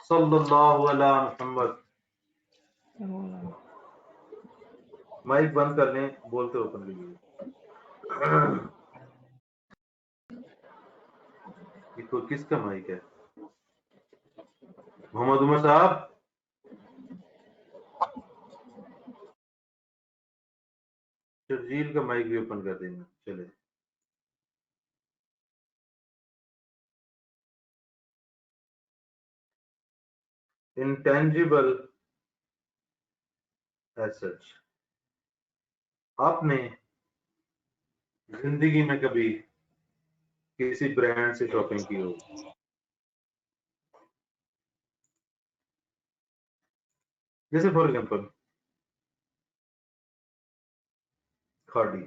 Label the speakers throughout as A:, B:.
A: सल्लल्लाहु अला मुहम्मद। माइक बंद कर लें, बोलते ओपन लीजिए। ये किसका माइक है? मोहम्मद उमर साहब, शर्जील का माइक भी ओपन कर देना। चले, इंटेंजिबल एसेट्स। आपने जिंदगी में कभी किसी ब्रांड से शॉपिंग की हो? जैसे फॉर एग्जांपल खादी।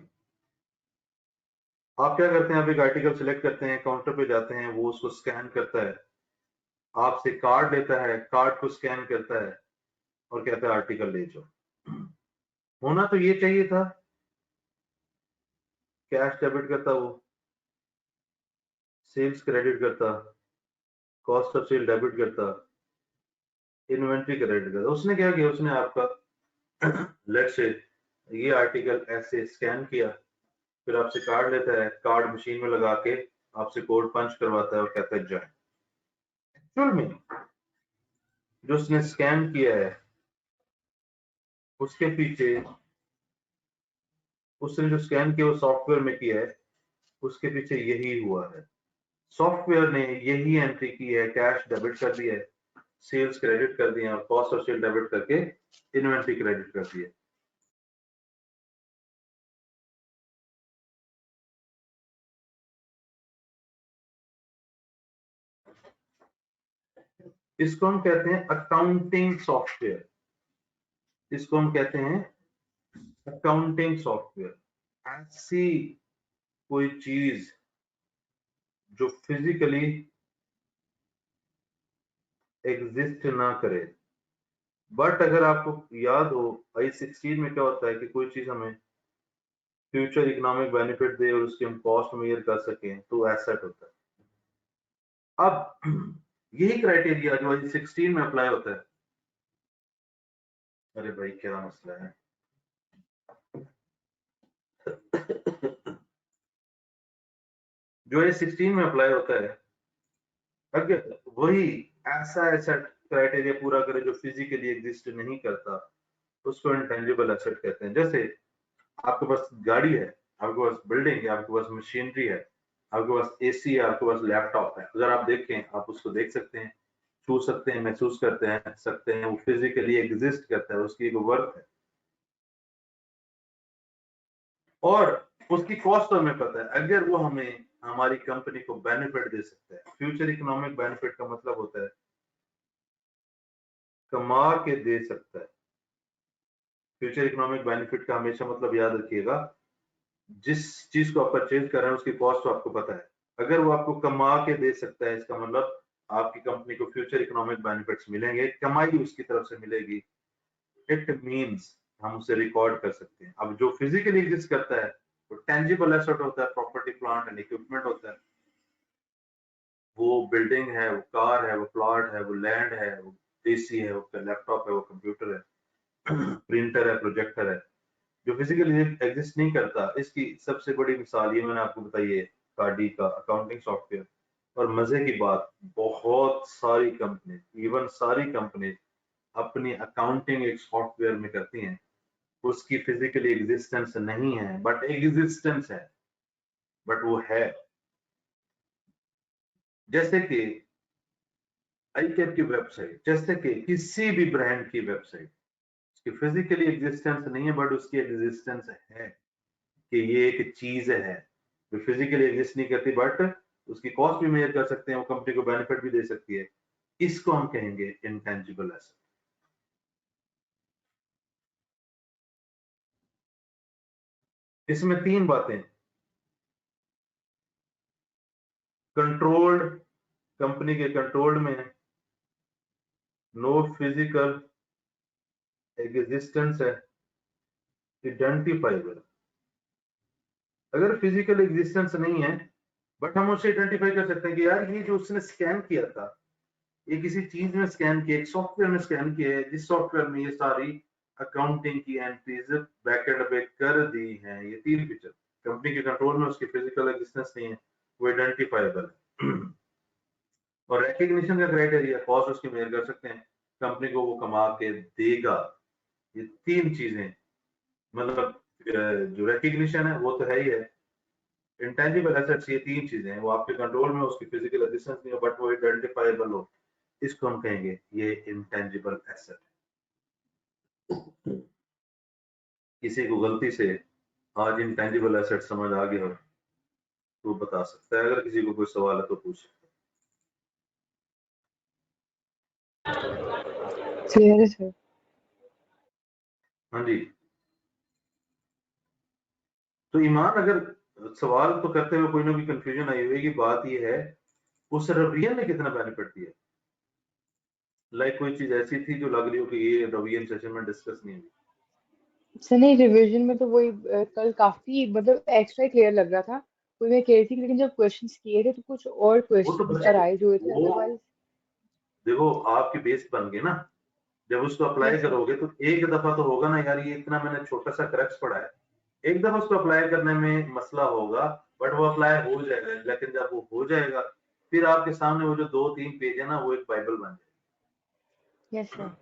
A: आप क्या करते हैं, आप एक आर्टिकल सिलेक्ट करते हैं, काउंटर पे जाते हैं, वो उसको स्कैन करता है, आपसे कार्ड लेता है, कार्ड को स्कैन करता है और कहता है आर्टिकल ले जाओ। होना तो ये चाहिए था, कैश डेबिट करता, वो सेल्स क्रेडिट करता, कॉस्ट ऑफ सेल डेबिट करता, इन्वेंट्री क्रेडिट करता। उसने क्या किया, उसने आपका लेट्स से ये आर्टिकल ऐसे स्कैन किया, फिर आपसे कार्ड लेता है, कार्ड मशीन में लगा के आपसे कोड पंच करवाता है और कहता है जाए। एक्चुअल में जो उसने स्कैन किया है उसके पीछे, उसने जो स्कैन किया वो सॉफ्टवेयर में किया है, उसके पीछे यही हुआ है। सॉफ्टवेयर ने यही एंट्री की है, कैश डेबिट कर दिया है, सेल्स क्रेडिट कर दिया, कॉस्ट ऑफ सेल डेबिट करके इन्वेंट्री क्रेडिट कर दिया। इसको हम कहते हैं अकाउंटिंग सॉफ्टवेयर। इसको हम कहते हैं अकाउंटिंग सॉफ्टवेयर। ऐसी कोई चीज जो फिजिकली एग्जिस्ट ना करे, बट अगर आपको याद हो I16 में क्या होता है कि कोई चीज हमें फ्यूचर इकोनॉमिक बेनिफिट दे और उसकी हम कॉस्ट मेजर कर सकें तो एसेट होता है। अब यही क्राइटेरिया जो I16 में अप्लाई होता है। अरे भाई क्या मसला है? जो I16 में अप्लाई होता है, अगर वही ऐसा एसेट क्राइटेरिया पूरा करे जो फिजिकली एग्जिस्ट नहीं करता, उसको इंटेंजिबल एसेट कहते हैं। जैसे आपके पास गाड़ी है, आपके पास बिल्डिंग है, आपके पास मशीनरी है, आपके पास एसी है, आपके पास लैपटॉप है। अगर आप देखें, आप उसको देख सकते हैं, छू सकते हैं, महसूस करते हैं, वो फिजिकली एग्जिस्ट करता है, उसकी एक वर्थ है और उसकी कॉस्ट हमें पता है। अगर वो हमें हमारी कंपनी को बेनिफिट दे सकता है, फ्यूचर इकोनॉमिक बेनिफिट का मतलब होता है कमा के दे सकता है। फ्यूचर इकोनॉमिक बेनिफिट का हमेशा मतलब याद रखिएगा, जिस चीज को आप परचेज कर रहे हैं उसकी कॉस्ट तो आपको पता है। अगर वो आपको कमा के दे सकता है, इसका मतलब आपकी कंपनी को फ्यूचर इकोनॉमिक बेनिफिट्स मिलेंगे, कमाई उसकी तरफ से मिलेगी। इट मींस हम उसे रिकॉर्ड कर सकते हैं। अब जो फिजिकली एग्जिस्ट करता है वो टेंजिबल एसेट होता है, प्रॉपर्टी प्लांट एंड इक्विपमेंट होता है। वो बिल्डिंग है, वो कार है, वो प्लॉट है, वो लैंड है, वो एसी है, वो लैपटॉप है, वो कंप्यूटर है, प्रिंटर है, प्रोजेक्टर है। जो फिजिकली एग्जिस्ट नहीं करता, इसकी सबसे बड़ी मिसाल ये मैंने आपको बताई है, कार्डी का अकाउंटिंग सॉफ्टवेयर। और मजे की बात, बहुत सारी कंपनी, इवन सारी कंपनी अपनी अकाउंटिंग एक सॉफ्टवेयर में करती हैं, उसकी फिजिकली एग्जिस्टेंस नहीं है बट एग्जिस्टेंस है, बट वो है। जैसे कि आईकैप की वेबसाइट, जैसे कि किसी भी ब्रांड की वेबसाइट, उसकी फिजिकली एग्जिस्टेंस नहीं है बट उसकी एग्जिस्टेंस है, कि ये एक चीज है जो फिजिकली एग्जिस्ट नहीं करती बट उसकी कॉस्ट भी मेजर कर सकते हैं, वो कंपनी को बेनिफिट भी दे सकती है। इसको हम कहेंगे इंटेंजिबल एसेट। इसमें तीन बातें, कंट्रोल्ड, कंपनी के कंट्रोल्ड में, नो फिजिकल एग्जिस्टेंस है, आइडेंटिफाइबल। अगर फिजिकल एग्जिस्टेंस नहीं है बट हम उसे आइडेंटिफाई कर सकते हैं कि यार ये जो उसने स्कैन किया था, ये किसी चीज में स्कैन किया, एक सॉफ्टवेयर में स्कैन किया है, जिस सॉफ्टवेयर में ये सारी अकाउंटिंग की एंट्रीज बैकएंड पे कर दी हैं। ये 3 फीचर कंपनी के कंट्रोल में, उसकी फिजिकल एग्जिस्टेंस नहीं है, वो आइडेंटिफाइबल है। और रिकग्निशन का क्राइटेरिया, कॉस्ट उसकी मेजर कर सकते हैं, कंपनी को वो कमा के देगा। ये 3 चीजें, मतलब जो रिकग्निशन है वो तो है ही है, इंटेंजिबल एसेट्स ये 3 चीजें हैं, वो आपके कंट्रोल में, उसकी फिजिकल एग्जिस्टेंस नहीं हो, बट वो आइडेंटिफाइबल हो, इसको हम कहेंगे ये इंटेंजिबल एसेट। किसी को गलती से आज इंटेंजिबल एसेट समझ आ गया हो तो बता सकता है, अगर किसी को कोई सवाल है तो पूछ सकता
B: क्लियर है सर।
A: है। हाँ जी। तो ईमान, अगर सवाल तो करते हुए कोई ना कोई कंफ्यूजन आई हुई कि बात ये है उस रवियन ने कितना बेनिफिट दिया, लाइक कोई चीज ऐसी थी जो लग रही हो कि ये रवियन सेशन में डिस्कस नहीं हुई।
B: सर नहीं, रिवीजन में तो वही कल काफी मतलब एक्स्ट्रा क्लियर लग रहा था, वही मैं कह रही थी, लेकिन जब क्वेश्चंस किए थे तो कुछ और
A: वो तो
B: क्वेश्चंस
A: बच्चे,
B: अराइज हुए थे
A: वो
B: अदरवाइज।
A: देखो आपकी बेस बन गई ना, जब उसको अप्लाई
B: यस सर।
A: करोगे तो एक दफा तो होगा ना यार, ये इतना मैंने छोटा सा क्रक्स पढ़ा है, एक दफा उसको अप्लाई करने में मसला होगा, बट वो अप्लाई हो जाएगा। लेकिन जब वो हो जाएगा, फिर आपके सामने वो जो 2-3 पेज है ना, वो एक बाइबल बन
B: यस
A: जाएगा।
B: सर।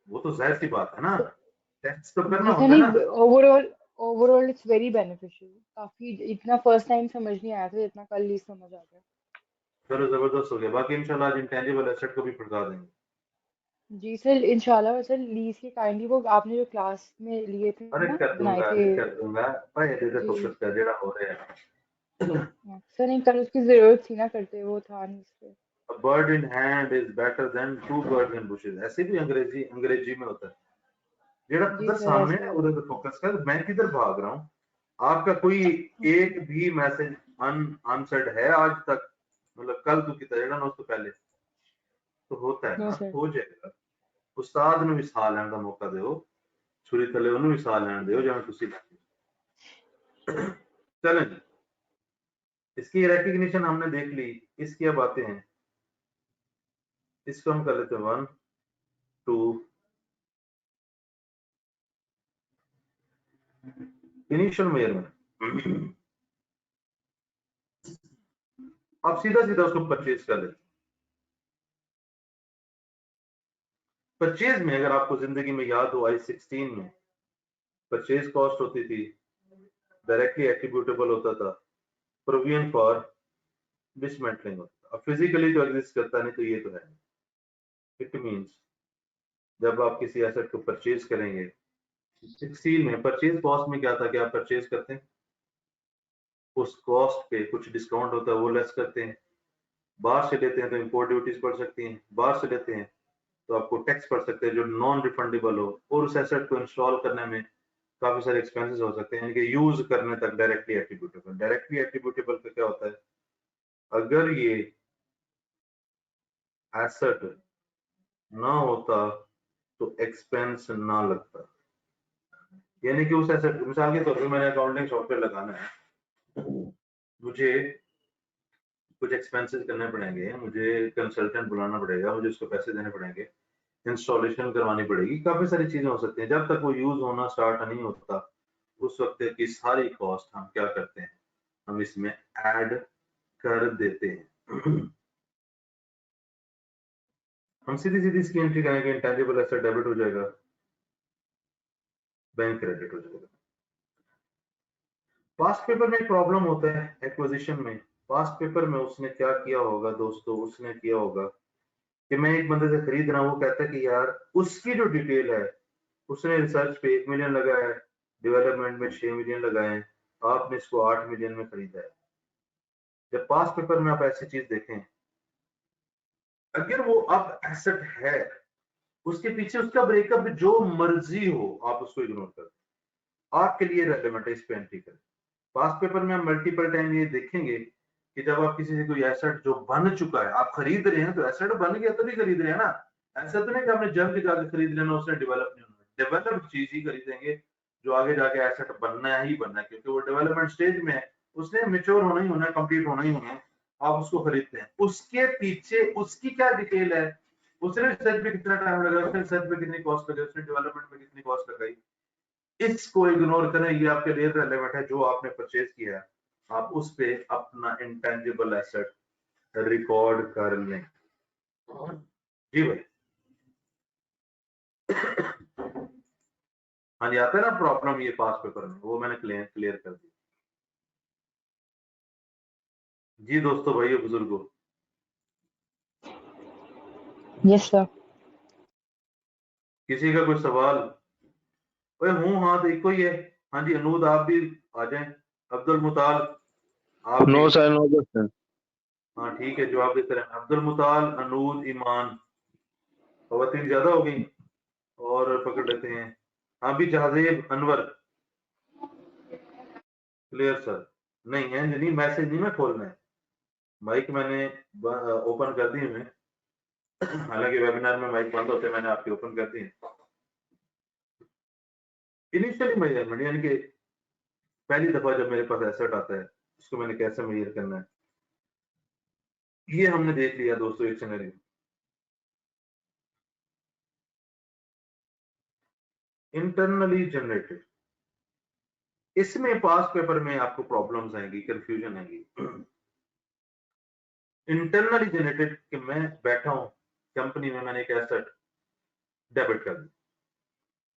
A: वो तो जाहिर सी बात है ना, टेस्ट तो करना
B: जी सर,
A: होता है ना।
B: नहीं overall, overall it's very beneficial, काफी इतना फर्स्ट टाइम समझ नहीं आया था जितना कल ही समझ आ गया।
A: चलो जबरदस्त हो गया, बाकी इंशाल्लाह आज इंटेंजिबल एसेट को भी पढ़ा देंगे।
B: जी सर, इंशाल्लाह। सर लीज के काइंडली वो आपने जो क्लास में लिए थे
A: अरे
B: ना,
A: कर
B: बनाए
A: दूंगा,
B: थे।
A: कर दूंगा भाई, दे
B: जी
A: फोकस कर जेड़ा हो रहा है।
B: सर, नहीं कल उसकी जरूरत थी ना, करते वो था नहीं इसलिए।
A: A bird in hand is better than two birds in bushes, ऐसे भी अंग्रेजी अंग्रेजी में होता है। जेड़ा
B: जी
A: उधर
B: सर,
A: सामने
B: ऐसा
A: है
B: है।
A: उधर फोकस कर, मैं किधर भाग रहा हूँ। आपका कोई एक भी मैसेज अनआंसर्ड है आज तक, मतलब कल तू कितना जेड़ा ना, उसको पहले तो होता है
B: नो
A: ना,
B: सर।
A: हो जाएगा। उस्ताद ਨੂੰ ਵੀ ਸਾਹ ਲੈਣ ਦਾ ਮੌਕਾ ਦਿਓ, छुरी थले ਉਹਨੂੰ भी साह ਲੈਣ ਦਿਓ ਜਿਵੇਂ ਤੁਸੀਂ ਲੈਂਦੇ। चलें जी, इसकी रिकग्निशन हमने देख ली, इसकी अब आते हैं, इसको हम कर लेते हैं 1 2 इनिशियल मेजरमेंट। आप सीधा सीधा उसको परचेज कर लेते। परचेज में अगर आपको जिंदगी में याद हो, I-16 में परचेज कॉस्ट होती थी, डायरेक्टली एट्रीब्यूटेबल होता था, प्रोविजन फॉर डिसमेंटलिंग होता था। अब फिजिकली तो एग्जिस्ट करता नहीं, तो ये तो है। इट मींस जब आप किसी एसेट को परचेज करेंगे, 16 में परचेज कॉस्ट में क्या था कि आप परचेज करते हैं, उस कॉस्ट पे कुछ डिस्काउंट होता है वो लेस करते हैं, बाहर से लेते हैं तो इंपोर्ट ड्यूटीज पड़ सकती हैं, बाहर से लेते हैं तो आपको टैक्स पड़ सकते हैं जो नॉन रिफंडेबल हो, और उस एसेट को इंस्टॉल करने में काफी सारे एक्सपेंसेस हो सकते हैं, यानी कि यूज करने तक डायरेक्टली एट्रीब्यूटेबल। डायरेक्टली एट्रीब्यूटेबल का क्या होता है, अगर ये एसेट ना होता तो एक्सपेंस ना लगता, यानी कि उस एसेट, मिसाल के तौर पर मैंने अकाउंटिंग सॉफ्टवेयर लगाना है, मुझे कुछ एक्सपेंसेस करने पड़ेंगे, मुझे कंसल्टेंट बुलाना पड़ेगा, मुझे उसको पैसे देने पड़ेंगे, इंस्टॉलेशन करवानी पड़ेगी, काफी सारी चीजें हो सकती हैं। जब तक वो यूज होना स्टार्ट नहीं होता, उस वक्त की सारी कॉस्ट हम क्या करते हैं, हम इसमें ऐड कर देते हैं। हम सीधी सीधी इसकी एंट्री करेंगे, इंटेंजिबल एसेट डेबिट हो जाएगा, बैंक क्रेडिट हो जाएगा। पास्ट पेपर में प्रॉब्लम होता है एक्विजिशन में। पास्ट पेपर में उसने क्या किया होगा दोस्तों, उसने किया होगा कि मैं एक बंदे से खरीद रहा हूँ, वो कहता है कि यार उसकी जो डिटेल है, उसने रिसर्च पे 1 मिलियन लगाया है, डेवलपमेंट में 6 मिलियन लगाए हैं, आपने इसको 8 मिलियन में खरीदा है। जब पास पेपर में आप ऐसी चीज देखें, अगर वो अब एसेट है, उसके पीछे उसका ब्रेकअप जो मर्जी हो, आप उसको इग्नोर कर, आपके लिए रेलेवेंट है, इस पे एंट्री करें। पास पेपर में हम मल्टीपल टाइम ये देखेंगे कि जब आप किसी से कोई एसेट जो बन चुका है, आप खरीद रहे हैं, तो एसेट बन गया तभी खरीद रहे हैं ना। ऐसा तो नहीं कि आपने जल्द जाके खरीद लेना, उसने डेवलप नहीं होना, डेवलप्ड चीज ही खरीदेंगे जो आगे जाके एसेट बनना ही बनना है, क्योंकि वो डेवलपमेंट स्टेज में है, उसने मेच्योर होना ही होना है, कंप्लीट होना ही होना है। आप उसको खरीदते हैं, उसके पीछे उसकी क्या डिटेल है, उसने रिसर्च पे कितना टाइम लगा, उसने रिसर्च पे कितनी कॉस्ट लगाई, उसने डेवलपमेंट में कितनी कॉस्ट लगाई, इसको इग्नोर करें, ये आपके लिए रेलेवेंट है जो आपने परचेज किया है, आप उस पे अपना इंटेंजिबल एसेट रिकॉर्ड कर लें। जी भाई, हाँ जी, आता है ना प्रॉब्लम ये पास पेपर में, वो मैंने क्लियर कर दी। जी दोस्तों, भाइयों, बुजुर्गों,
B: यस सर।
A: किसी का कोई सवाल? ओए हूँ, हाँ तो एक ही है। हाँ जी, अनूद आप भी आ जाएं, अब्दुल मुताल आप भी।
C: No sir, no question.
A: हाँ ठीक है, जवाब देते रहे। अब्दुल मुताल, अनूद, ईमान, खवातीन ज्यादा हो गई और पकड़ लेते हैं। हाँ भी, जहाजेब, अनवर, क्लियर सर? नहीं है नहीं, मैसेज नहीं मैं खोलना है, माइक मैंने ओपन कर दी है, हालांकि वेबिनार में माइक बंद होते हैं, मैंने आपकी ओपन कर दी है। इनिशियली मेजरमेंट यानी कि पहली दफा जब मेरे पास एसेट आता है, उसको मैंने कैसे मेजर करना है, ये हमने देख लिया दोस्तों एक सिनेरियो। इंटरनली जनरेटेड, इसमें पास पेपर में आपको प्रॉब्लम्स आएंगी, कंफ्यूजन आएगी। इंटरनली जनरेटेड कि मैं बैठा हूं कंपनी में, मैंने एक एसेट डेबिट कर दी।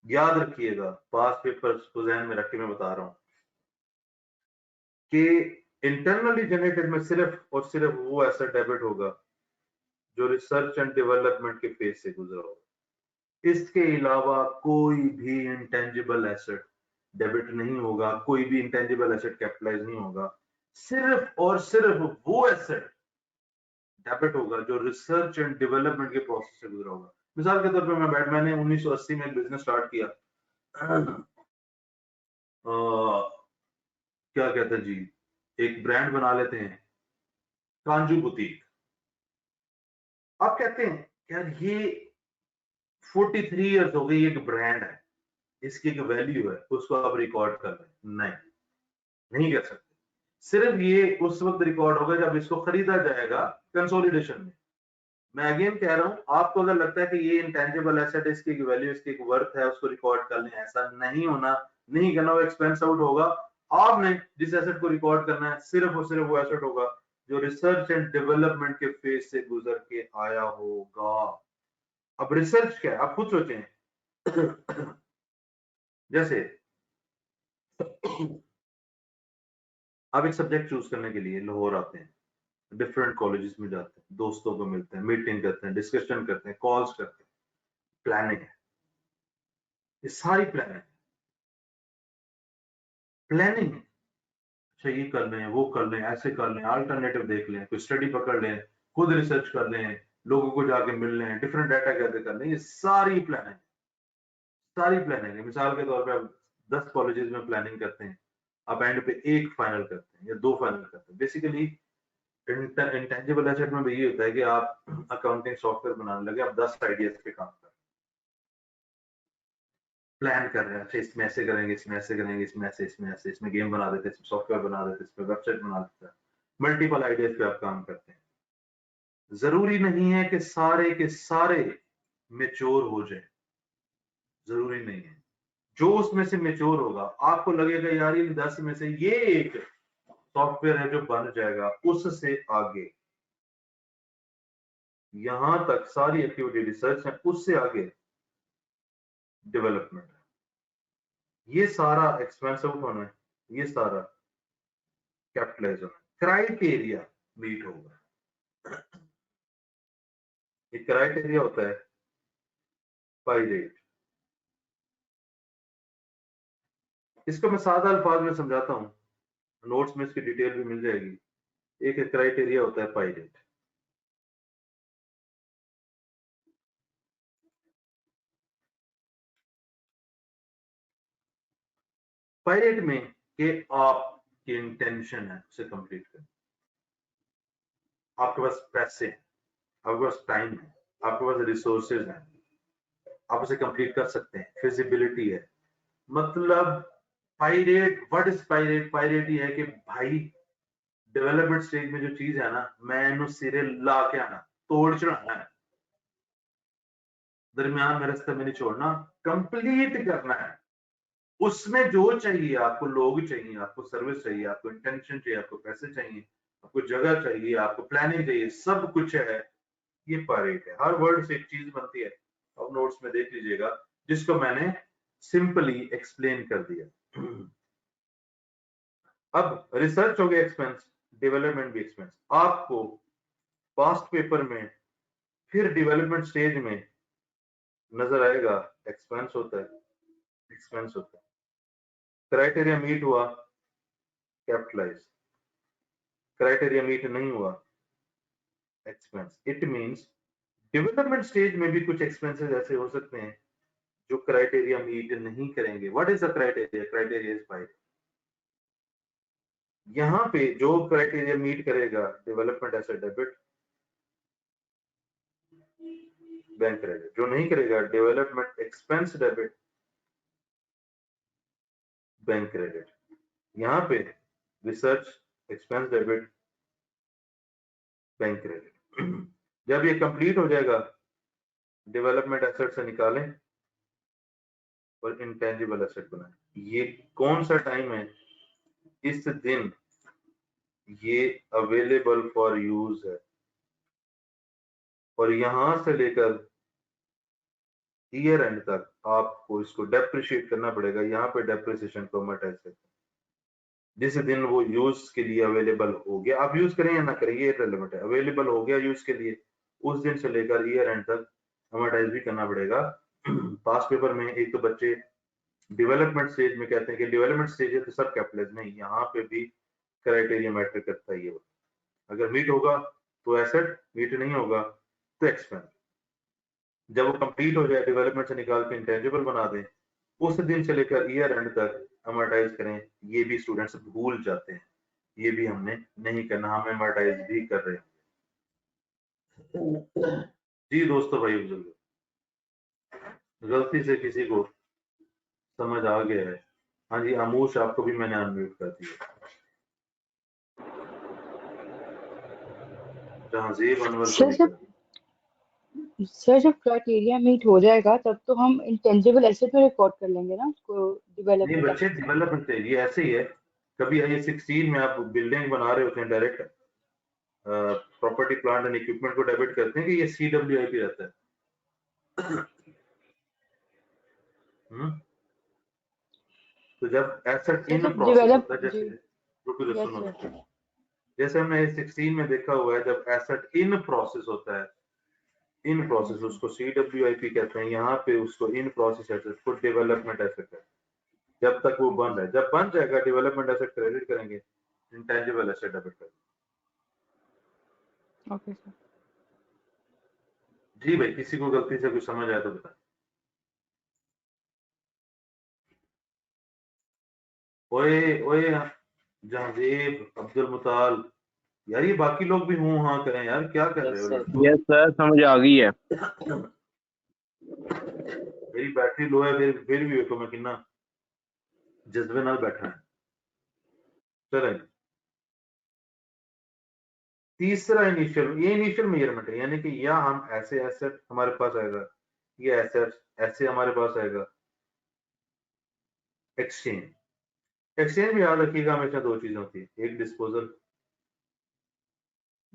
A: याद रखिएगा, पास पेपर्स को ध्यान में रख के मैं बता रहा हूं कि इंटरनली जनरेटेड में सिर्फ और सिर्फ वो एसेट डेबिट होगा जो रिसर्च एंड डेवलपमेंट के फेज से गुजरा होगा। इसके अलावा कोई भी इंटेंजिबल एसेट डेबिट नहीं होगा, कोई भी इंटेंजिबल एसेट कैपिटलाइज नहीं होगा। सिर्फ और सिर्फ वो एसेट डेबिट होगा जो रिसर्च एंड डेवलपमेंट के प्रोसेस से गुजरा होगा। मिसाल के तौर पे मैंने 1980 में एक बिजनेस स्टार्ट किया, क्या कहते हैं जी, एक ब्रांड बना लेते हैं, कांजू बुटीक। आप कहते हैं यार ये 43 इयर्स हो गई, एक ब्रांड है, इसकी एक वैल्यू है, उसको आप रिकॉर्ड कर लें। नहीं, नहीं कर सकते। सिर्फ ये उस वक्त रिकॉर्ड होगा जब इसको खरीदा जाएगा कंसोलिडेशन में। मैं अगेन कह रहा हूं, आपको अगर लगता है कि ये इंटेंजिबल एसेट, इसकी एक वैल्यू, इसकी एक वर्थ है, उसको रिकॉर्ड कर लें, ऐसा नहीं होना, नहीं करना, वो एक्सपेंस आउट होगा। आपने जिस एसेट को रिकॉर्ड करना है, सिर्फ और सिर्फ वो एसेट होगा जो रिसर्च एंड डेवलपमेंट के फेज से गुजर के आया होगा। अब रिसर्च क्या है, आप खुद सोचें। जैसे आप एक सब्जेक्ट चूज करने के लिए लाहौर आते हैं, डिफरेंट कॉलेजेस में जाते हैं, दोस्तों को मिलते हैं, मीटिंग करते हैं, डिस्कशन करते हैं, कॉल्स करते हैं, प्लानिंग है, ये सारी प्लानिंग है। अच्छा ये कर लें, वो कर लें, ऐसे कर लें, अल्टरनेटिव देख लें, कोई स्टडी पकड़ लें, खुद रिसर्च कर लें, लोगों को जाके मिल लें, डिफरेंट डाटा गैदर कर लें, ये सारी प्लानिंग, सारी प्लानिंग है। मिसाल के तौर पे आप 10 कॉलेजेस में प्लानिंग करते हैं, आप एंड पे एक फाइनल करते हैं या 2 फाइनल करते हैं। बेसिकली इंटेंजिबल एसेट में भी ये होता है कि आप अकाउंटिंग सॉफ्टवेयर बनाने लगे, आप 10 आइडियाज पे काम कर प्लान कर रहे हैं, अच्छा इसमें ऐसे करेंगे, इसमें ऐसे करेंगे, इसमें ऐसे, इसमें ऐसे, इसमें गेम बना देते हैं, इसमें सॉफ्टवेयर बना देते हैं, इसमें वेबसाइट बना देते हैं, मल्टीपल आइडियाज पे आप काम करते हैं। जरूरी नहीं है कि सारे के सारे मेच्योर हो जाए, जरूरी नहीं है। जो उसमें से मेच्योर होगा, आपको लगेगा यार ये 10 में से ये एक सॉफ्टवेयर है जो बन जाएगा, उससे आगे यहां तक सारी एक्टिविटी रिसर्च है, उससे आगे डेवलपमेंट है। ये सारा एक्सपेंस आउट होना है, ये सारा कैपिटलाइज होना है, क्राइटेरिया मीट होगा। एक क्राइटेरिया होता है पाई रेट, इसको मैं सादा अल्फाज में समझाता हूँ, नोट्स में इसकी डिटेल भी मिल जाएगी। एक क्राइटेरिया होता है पाई रेट। पाई रेट में कि आपकी इंटेंशन है उसे कंप्लीट करना, आपके पास पैसे हैं, आपके पास टाइम है, आपके पास रिसोर्सेज हैं, आप उसे कंप्लीट कर सकते हैं, फिजिबिलिटी है। मतलब pie rate, what is pie rate? Pie rate ये है कि भाई डेवलपमेंट स्टेज में जो चीज है ना, मैं सिरे ला के आना, तोड़ चढ़ाना है, दरमियान में रास्ते में नहीं छोड़ना, कंप्लीट करना है। उसमें जो चाहिए आपको, लोग चाहिए, आपको सर्विस चाहिए, आपको इंटेंशन चाहिए, आपको पैसे चाहिए, आपको जगह चाहिए, आपको प्लानिंग चाहिए, सब कुछ है। ये पारेट है, हर वर्ड से एक चीज बनती है, अब नोट्स में देख लीजिएगा, जिसको मैंने सिंपली एक्सप्लेन कर दिया। अब रिसर्च हो गया एक्सपेंस, डेवलपमेंट भी एक्सपेंस। आपको पास्ट पेपर में फिर डेवलपमेंट स्टेज में नजर आएगा एक्सपेंस होता है, एक्सपेंस होता है। क्राइटेरिया मीट हुआ, कैपिटलाइज। क्राइटेरिया मीट नहीं हुआ, expense. It means development stage में भी कुछ एक्सपेंसेस ऐसे हो सकते हैं जो क्राइटेरिया मीट नहीं करेंगे। What is the criteria? Criteria is 5। यहाँ पे जो क्राइटेरिया मीट करेगा, development asset debit, bank credit. जो नहीं करेगा, development expense debit, bank credit. यहाँ पे research expense debit, bank credit. जब ये कंप्लीट हो जाएगा, डेवलपमेंट एसेट से निकालें और इंटेंजिबल एसेट बनाएं। ये कौन सा टाइम है? इस दिन ये अवेलेबल फॉर यूज है, और यहां से लेकर ईयर एंड तक आपको इसको डेप्रिशिएट करना पड़ेगा। यहाँ पे डेप्रिसिएशन को अमोर्टाइज करते हैं। जिस दिन वो यूज के लिए अवेलेबल हो गया, आप यूज करें या ना करें ये इररिलेवेंट है, अवेलेबल हो गया यूज के लिए, उस दिन से लेकर ईयर एंड तक अमोर्टाइज भी करना पड़ेगा। पास पेपर में एक तो बच्चे डेवलपमेंट स्टेज में कहते हैं कि डेवलपमेंट स्टेज है तो सब कैपिटलाइज, नहीं, यहाँ पे भी क्राइटेरिया मैटर करता है। ये अगर मीट होगा तो एसेट, मीट नहीं होगा तो एक्सपेंस। जब वो कंप्लीट हो जाए, डेवलपमेंट से निकाल के इंटेंजिबल बना दें, उस दिन से लेकर ईयर एंड तक अमोर्टाइज करें। ये भी स्टूडेंट्स भूल जाते हैं, ये भी हमने नहीं करना, हम अमोर्टाइज भी कर रहे हैं। जी दोस्तों, भाई बुजुर्ग, गलती से किसी को समझ आ गया है? हाँ जी, आमूश आपको भी मैंने अनम्यूट कर दिया। जहांजीब अनवर को
B: सर
A: भी
B: जब
A: कर दिया।
B: सर जब क्राइटेरिया मीट हो जाएगा तब तो हम इंटेंजिबल एसेट में रिकॉर्ड कर लेंगे ना उसको,
A: नहीं
B: डेवलपमेंट
A: बच्चे,
B: एसेट में।
A: डेवलपमेंट से ये ऐसे ही है। कभी आई 16 में आप बिल्डिंग बना रहे होते हैं, direct property plant and equipment को डेबिट करते हैं कि ये CWIP रहता है। हम्म। तो जब एसेट
B: सर
A: इन
B: जब
A: प्रोसेस
B: डेवलप
A: होता है,
B: जी।
A: जैसे रुको जो
B: यस
A: सुनो,
B: सर।
A: जैसे हमने 16 में देखा हुआ है, जब एसेट इन प्रोसेस होता है, इन प्रोसेस,
B: यस सर।
A: उसको CWIP कहते हैं। यहाँ पे उसको इन प्रोसेस एसेट को डेवलपमेंट एसेट है, जब तक वो बंद
B: ओके
A: है। जब बन जाएगा, डेवलपमेंट एसेट क्रेडिट करेंगे, इंटेंजिबल एसेट डेबिट करेंगे।
B: Okay sir.
A: जी भाई, किसी को गलती से कुछ समझ आया तो बताएं। ओए ओए, जहांजीब, अब्दुल मुताल, यार ये बाकी लोग भी हूँ हाँ करें यार, क्या कर रहे
B: यस
A: हो
B: सर।
A: लड़कों?
C: यस सर, समझ आ गई है।
A: मेरी बैटरी लो है, फिर भी देखो मैं कितना जज्बे नाल बैठा है। चलें, तीसरा इनिशियल, ये इनिशियल मेजरमेंट है, यानी कि या हम ऐसे एसेट हमारे पास आएगा, ये एसेट ऐसे हमारे पास आएगा। एक्सचेंज, एक्सचेंज में याद रखिएगा हमेशा दो चीजें होती है, एक डिस्पोजल,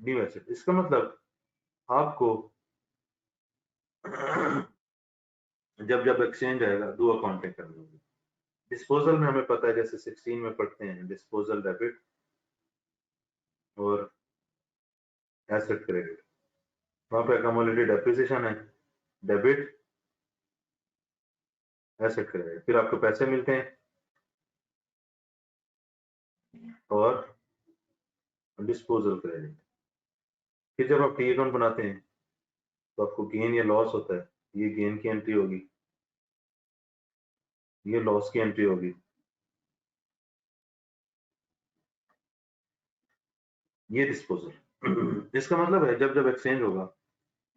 A: न्यू एसेट। इसका मतलब आपको जब जब एक्सचेंज आएगा, दो अकाउंटिंग करनी होगी। डिस्पोजल में हमें पता है, जैसे 16 में पढ़ते हैं, डिस्पोजल डेबिट और एसेट क्रेडिट। वहां पे अकोमोलेटेड डेप्रिसिएशन है, डेबिट, एसेट क्रेडिट, फिर आपको पैसे मिलते हैं और डिस्पोजल क्रेडिट। फिर जब आप टी अकाउंट बनाते हैं तो आपको गेन या लॉस होता है, ये गेन की एंट्री होगी, ये लॉस की एंट्री होगी, ये डिस्पोजल। इसका मतलब है जब जब एक्सचेंज होगा,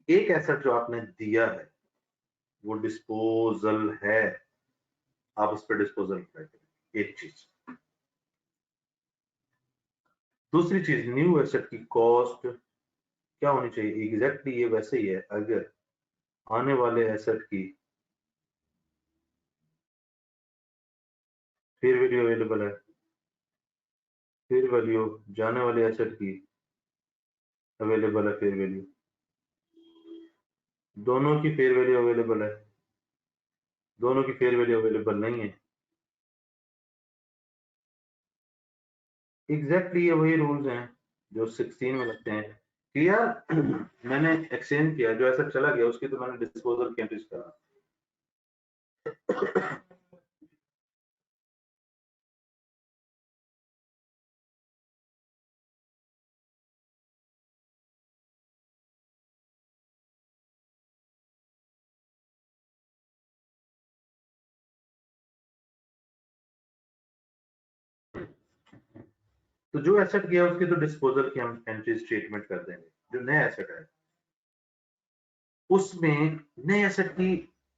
A: एक एसेट जो आपने दिया है वो डिस्पोजल है, आप उस पर डिस्पोजल करेंगे। एक चीज, दूसरी चीज, न्यू एसेट की कॉस्ट क्या होनी चाहिए? एग्जैक्टली ये वैसे ही है। अगर आने वाले एसेट की फेयर वैल्यू अवेलेबल है, फेयर वैल्यू जाने वाले एसेट की अवेलेबल है, फेयर वैल्यू दोनों की फेयर वैल्यू अवेलेबल है, दोनों की फेयर वैल्यू अवेलेबल नहीं है। एग्जैक्टली ये वही रूल्स हैं जो 16 में लगते हैं कि यार मैंने एक्सचेंज किया, जो ऐसा चला गया उसकी तो मैंने डिस्पोजल की एंट्रीज करा। तो जो एसेट गया उसकी तो डिस्पोजल की हम एंट्री स्टेटमेंट कर देंगे। जो नया एसेट है उसमें नए एसेट की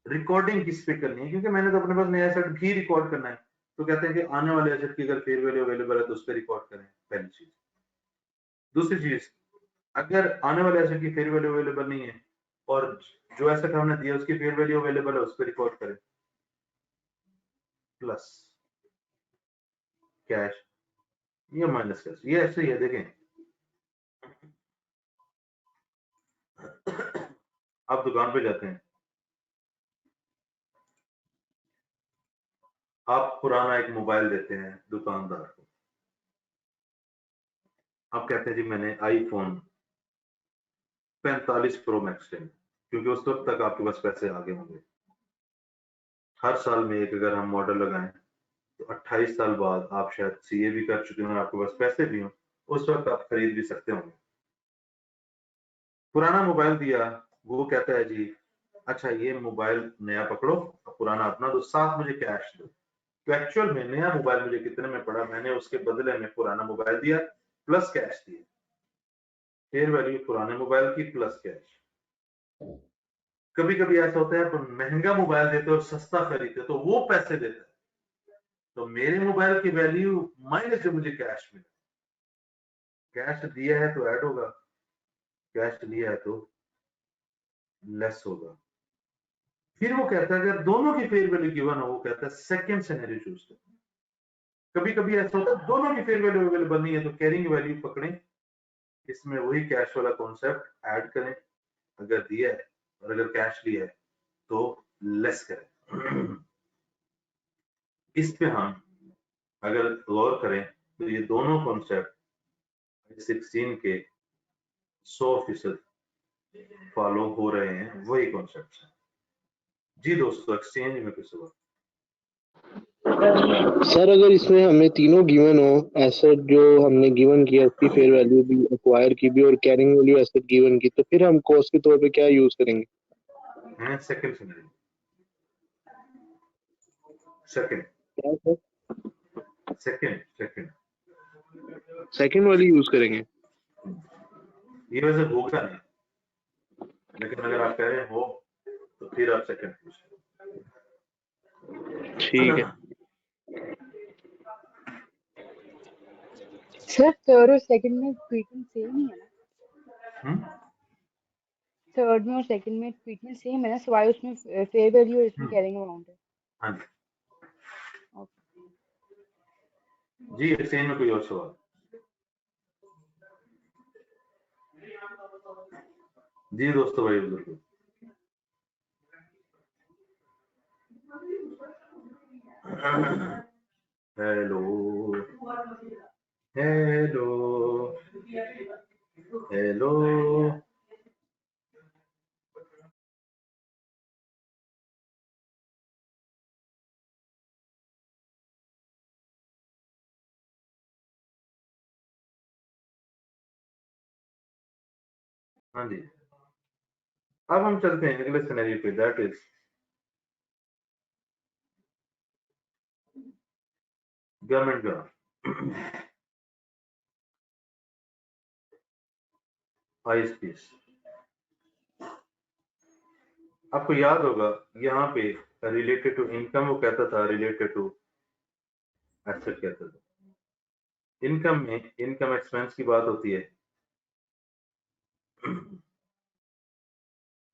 A: रिकॉर्डिंग किस पे करनी है, क्योंकि मैंने तो अपने पास नया एसेट भी रिकॉर्ड करना है। तो कहते हैं कि आने वाले एसेट की अगर फेयर वैल्यू अवेलेबल है तो उस पर रिकॉर्ड करें, पहली चीज। दूसरी चीज, अगर आने वाले एसेट की फेयर वैल्यू अवेलेबल नहीं है और जो एसेट हमने दिया उसकी फेयर वैल्यू अवेलेबल है, उस पर रिकॉर्ड करें प्लस कैश या माइनस कैश। ये ऐसे ही है, देखें। आप दुकान पे जाते हैं, आप पुराना एक मोबाइल देते हैं दुकानदार को। आप कहते हैं जी मैंने आईफोन 45 प्रो मैक्स लेना, क्योंकि उस वक्त तक आपके पास पैसे आगे होंगे। हर साल में एक अगर हम मॉडल लगाएं तो 28 साल बाद आप शायद सीए भी कर चुके हो, आपके पास पैसे भी हों, उस वक्त आप खरीद भी सकते होंगे। पुराना मोबाइल दिया, वो कहता है जी अच्छा ये मोबाइल नया पकड़ो, पुराना अपना दो, साथ मुझे कैश दो। तो एक्चुअल में नया मोबाइल मुझे कितने में पड़ा, मैंने उसके बदले में पुराना मोबाइल दिया प्लस कैश दिया। फेयर वैल्यू पुराने मोबाइल की प्लस कैश। कभी कभी ऐसा होता है आप महंगा मोबाइल देते हो और सस्ता खरीदते तो वो पैसे देते हैं, तो मेरे मोबाइल की वैल्यू माइनस जो मुझे कैश मिला। कैश दिया है तो ऐड होगा, कैश लिया है तो लेस होगा। फिर वो कहता है अगर दोनों की फेयर वैल्यू गिवन हो, वो कहता है सेकंड सिनेरियो चूज करें। कभी कभी ऐसा होता है दोनों की फेयर वैल्यू अवेलेबल नहीं है, तो कैरिंग वैल्यू पकड़ें, इसमें वही कैश वाला कॉन्सेप्ट ऐड करें अगर दिया है, और अगर कैश लिया है तो लेस करें। इस पे हम अगर गौर करें तो ये दोनों कॉन्सेप्ट 16 के 100% फॉलो हो रहे हैं, वही कॉन्सेप्ट है। जी दोस्तों, एक्सचेंज में कुछ हुआ?
C: सर अगर इसमें हमें तीनों गिवन हो, एसेट जो हमने गिवन किया उसकी फेयर वैल्यू भी, एक्वायर की भी और कैरिंग वैल्यू एसेट गिवन की, तो फिर हम कॉस्ट के तौर पे क्या यूज करेंगे?
A: सेकंड सिनेरियो, सेकंड
C: क्या सर?
A: सेकंड सेकंड
C: सेकंड वाली यूज करेंगे?
A: ये वैसे होगा नहीं, लेकिन अगर आप कह रहे हो तो फिर आप सेकंड पूछ।
C: ठीक है
B: सर थर्ड और सेकंड में ट्रीटमेंट सेम ही है ना? थर्ड में और सेकंड में ट्रीटमेंट सेम है ना, सिवाय उसमें फेयर वैल्यू और इसमें कैरिंग अमाउंट है।
A: हाँ जी
B: ओके।
A: जी। एक्सचेंज में कोई और सवाल? जी दोस्तों, भाई बुजुर्ग, हेलो हेलो हेलो। हाँ जी, अब हम चलते हैं अगले सिनेरियो पे, that is government grant, ISPS. आपको याद होगा यहाँ पे रिलेटेड टू इनकम वो कहता था, रिलेटेड टू एसेट कहता था। इनकम में इनकम एक्सपेंस की बात होती है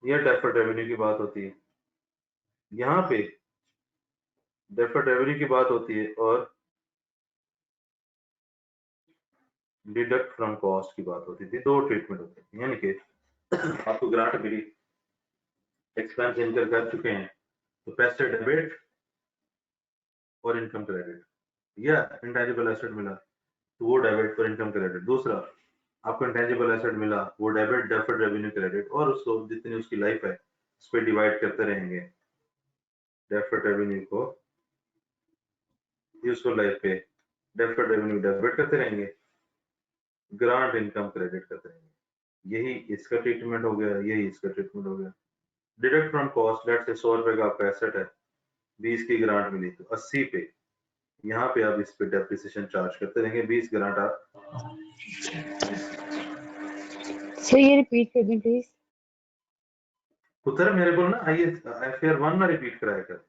A: या डेफर्ड रेवेन्यू की बात होती है। यहाँ पे डेफर्ड रेवेन्यू की बात होती है और डिडक्ट फ्रॉम कॉस्ट की बात होती थी। दो ट्रीटमेंट होते हैं, यानी कि आपको ग्रांट मिली, एक्सपेंस इनकर कर चुके हैं, तो पैसे डेबिट और इनकम क्रेडिट, या इंटेंजिबल एसेट मिला तो वो डेबिट और इनकम क्रेडिट। दूसरा, आपको इंटेंजिबल एसेट मिला, वो डेबिट, डेफर्ड रेवेन्यू क्रेडिट, और उसको जितनी उसकी लाइफ है उस पर डिवाइड करते रहेंगे। डेफर्ड रेवेन्यू को यूजफुल लाइफ पे डेफर्ड रेवेन्यू डेबिट करते रहेंगे, ग्रांट इनकम क्रेडिट करते रहेंगे। यही इसका ट्रीटमेंट हो गया, यही इसका ट्रीटमेंट हो गया। Deduct from cost, let's say 100 रुपए का आपका एसेट है, 20 की ग्रांट मिली तो 80 पे यहाँ पे आप इस पे डेप्रिसिएशन चार्ज करते रहेंगे। 20 ग्रांट आप
B: सर ये रिपीट कर दें प्लीज।
A: पुत्र मेरे को ना FR 1 ना रिपीट कराया कर।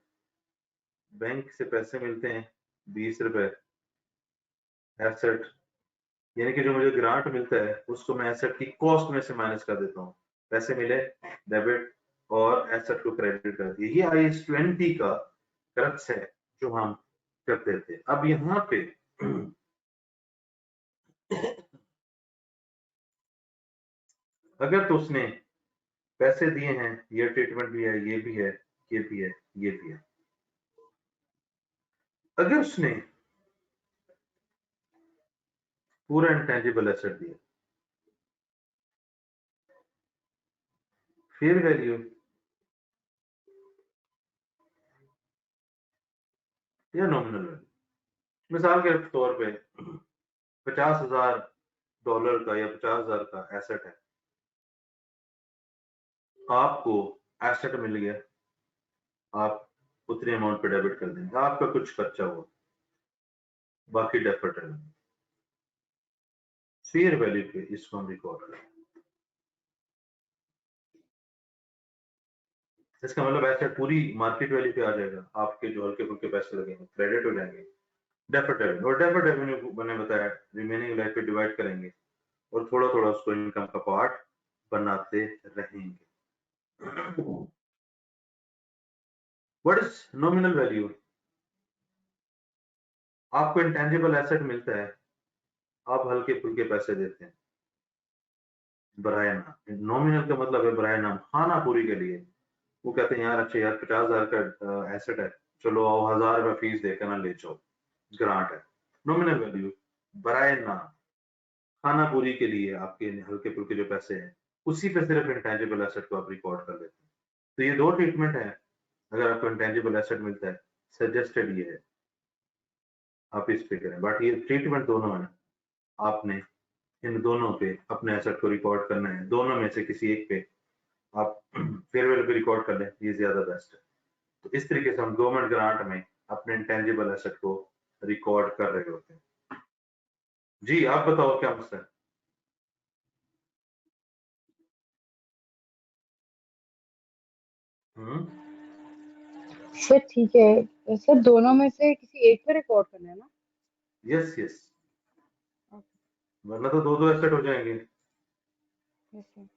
A: बैंक से पैसे मिलते हैं 20 रुपए, एसेट यानी कि जो मुझे ग्रांट मिलता है उसको मैं एसेट की कॉस्ट में से माइनस कर देता हूँ। पैसे मिले, डेबिट और एसेट को क्रेडिट कर दिए। ये IAS 20 का क्रक्स है जो हम करते थे। अब यहाँ पे अगर तो उसने पैसे दिए हैं, ये ट्रीटमेंट भी है, ये भी है, ये भी है, ये भी है। अगर उसने पूरा इंटेंजिबल एसेट दिया, फेयर वैल्यू या नॉमिनल वैल्यू, मिसाल के तौर पे $50,000 का या 50,000 का एसेट है, आपको एसेट मिल गया, आप उतने अमाउंट पे डेबिट कर देंगे, आपका कुछ खर्चा हुआ, बाकी डेफर्ड रेवेन्यू। फेयर वैल्यू पे इसको हम रिकॉर्ड करें। इसका मतलब एसेट पूरी मार्केट वैल्यू पे आ जाएगा, आपके जो हल्के फुल्के पैसे लगेंगे क्रेडिट हो जाएंगे। डेफर्ड रेवेन्यू, और डेफर्ड रेवेन्यू मैंने बताया रिमेनिंग लाइफ पे डिवाइड करेंगे और थोड़ा थोड़ा उसको इनकम का पार्ट बनाते रहेंगे। What is nominal value? आपको इंटेंजिबल एसेट मिलता है, आप हल्के फुल्के पैसे देते हैं बराए नाम। नॉमिनल का मतलब है बराए नाम, खाना पूरी के लिए। वो कहते हैं यार अच्छा यार 50,000 का एसेट है, चलो आओ 1,000 रुपया फीस देकर ना ले जाओ, ग्रांट है। नॉमिनल वैल्यू बराए नाम, खाना पूरी के लिए आपके हल्के फुल्के जो पैसे हैं, उसी पे सिर्फ इंटेंजिबल एसेट को आप रिकॉर्ड कर लेते हैं। तो ये दो ट्रीटमेंट है अगर आपको इंटेंजिबल एसेट मिलता है। सजेस्टेड ये है आप इस पे करें, बट ये ट्रीटमेंट दोनों है, आपने इन दोनों पे अपने एसेट को रिकॉर्ड करना है। दोनों में से किसी एक पे आप फेयर वैल्यू पे रिकॉर्ड कर लें, ये ज्यादा बेस्ट है। तो इस तरीके से हम गवर्नमेंट ग्रांट में अपने इंटेंजिबल एसेट को रिकॉर्ड कर रहे होते हैं। जी आप बताओ क्या मसला है?
B: सर ठीक है सर, दोनों में से किसी एक पे रिकॉर्ड करना है ना?
A: यस यस, वरना तो दो दो एसेट हो जाएंगे।
B: Yes sir.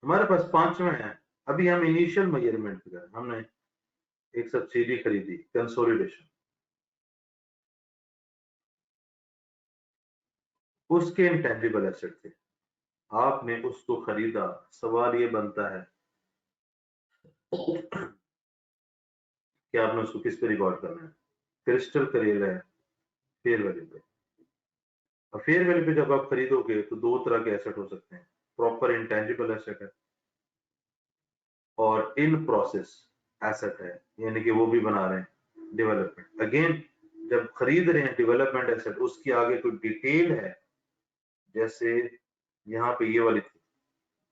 A: हमारे पास 5 में है। अभी हम इनिशियल मेजरमेंट कर, हमने एक सब्सिडी खरीदी, कंसोलिडेशन, उसके इंटेंजिबल एसेट थे, आपने उसको खरीदा। सवाल ये बनता है कि आपने उसको किस पे रिकॉर्ड करना है? क्रिस्टल क्लियर है, फेयर वैल्यू पे। अब फेयर वैल्यू पे जब आप खरीदोगे तो दो तरह के एसेट हो सकते हैं, प्रॉपर इंटेंजिबल एसेट है और इन प्रोसेस एसेट है, यानी कि वो भी बना रहे हैं डेवलपमेंट। अगेन जब खरीद रहे हैं डेवलपमेंट एसेट, उसकी आगे कोई डिटेल है, जैसे यहाँ पे ये वाली थी,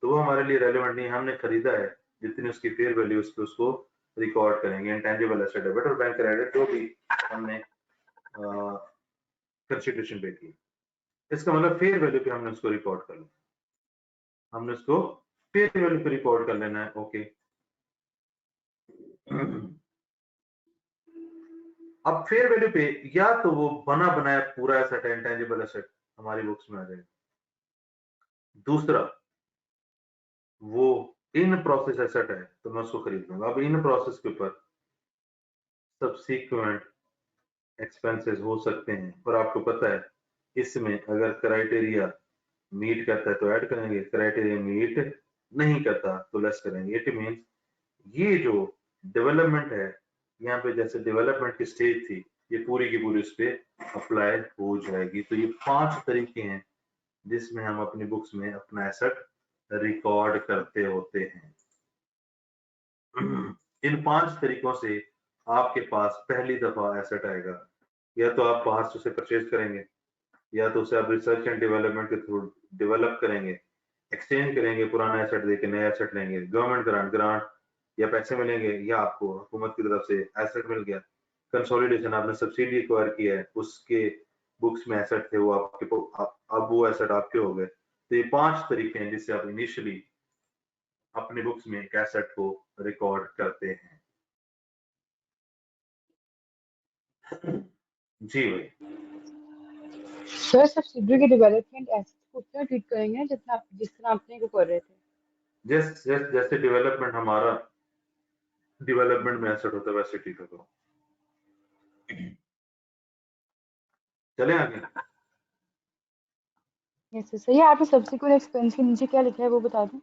A: तो वो हमारे लिए रेलेवेंट नहीं है। हमने खरीदा है, जितनी उसकी फेयर वैल्यू उस पर उसको रिकॉर्ड करेंगे। इंटेंजिबल एसेट डेबिट और बैंक क्रेडिट जो भी हमने कंसिडरेशन पे की, इसका मतलब फेयर वैल्यू पे हमने उसको रिकॉर्ड कर लेना, हमने उसको फेयर वैल्यू पे रिकॉर्ड कर लेना है। ओके अब फेयर वैल्यू पे या तो वो बना बनाया पूरा एसेट है, इंटेंजिबल एसेट हमारी बुक्स में आ जाएगा, दूसरा वो इन प्रोसेस एसेट है तो मैं उसको खरीद लूंगा। अब इन प्रोसेस के ऊपर सब्सीक्वेंट एक्सपेंसेस हो सकते हैं, और आपको पता है इसमें अगर क्राइटेरिया मीट करता है तो ऐड करेंगे, क्राइटेरिया मीट नहीं करता तो लेस करेंगे। इट मींस ये जो डेवलपमेंट है यहाँ पे, जैसे डेवलपमेंट की स्टेज थी, ये पूरी की पूरी उस पर अप्लाई हो जाएगी। तो ये 5 तरीके हैं जिसमें हम अपनी बुक्स में अपना एसेट रिकॉर्ड करते होते हैं। इन 5 तरीकों से आपके पास पहली दफा एसेट आएगा, या तो आप बाहर से उसे परचेज करेंगे, या तो उसे आप रिसर्च एंड डेवलपमेंट के थ्रू डेवलप करेंगे, एक्सचेंज करेंगे, पुराना एसेट देके नया एसेट लेंगे, गवर्नमेंट ग्रांट या पैसे मिलेंगे, या आपको हुकूमत की तरफ से एसेट मिल गया, कंसोलिडेशन आपने सब्सिडी एक्वायर किया है, उसके बुक्स में एसेट थे वो आपके, अब वो एसेट आपके हो गए। तो ये 5 तरीके हैं जिससे आप इनिशियली अपने बुक्स में एक एसेट को रिकॉर्ड करते हैं। जी भाई।
B: सर सब्सिडियरी के डेवलपमेंट एसेट को उतना ट्रीट करेंगे जितना जिस तरह अपने को कर रहे थे।
A: जैसे डेवलपमेंट हमारा डेवलपमेंट में एसेट होता है वैसे ट्रीट करो। चले आगे।
B: Yes sir. सही है, आपने सब्सिक्वेंट एक्सपेंस के नीचे क्या लिखा है वो बता दें।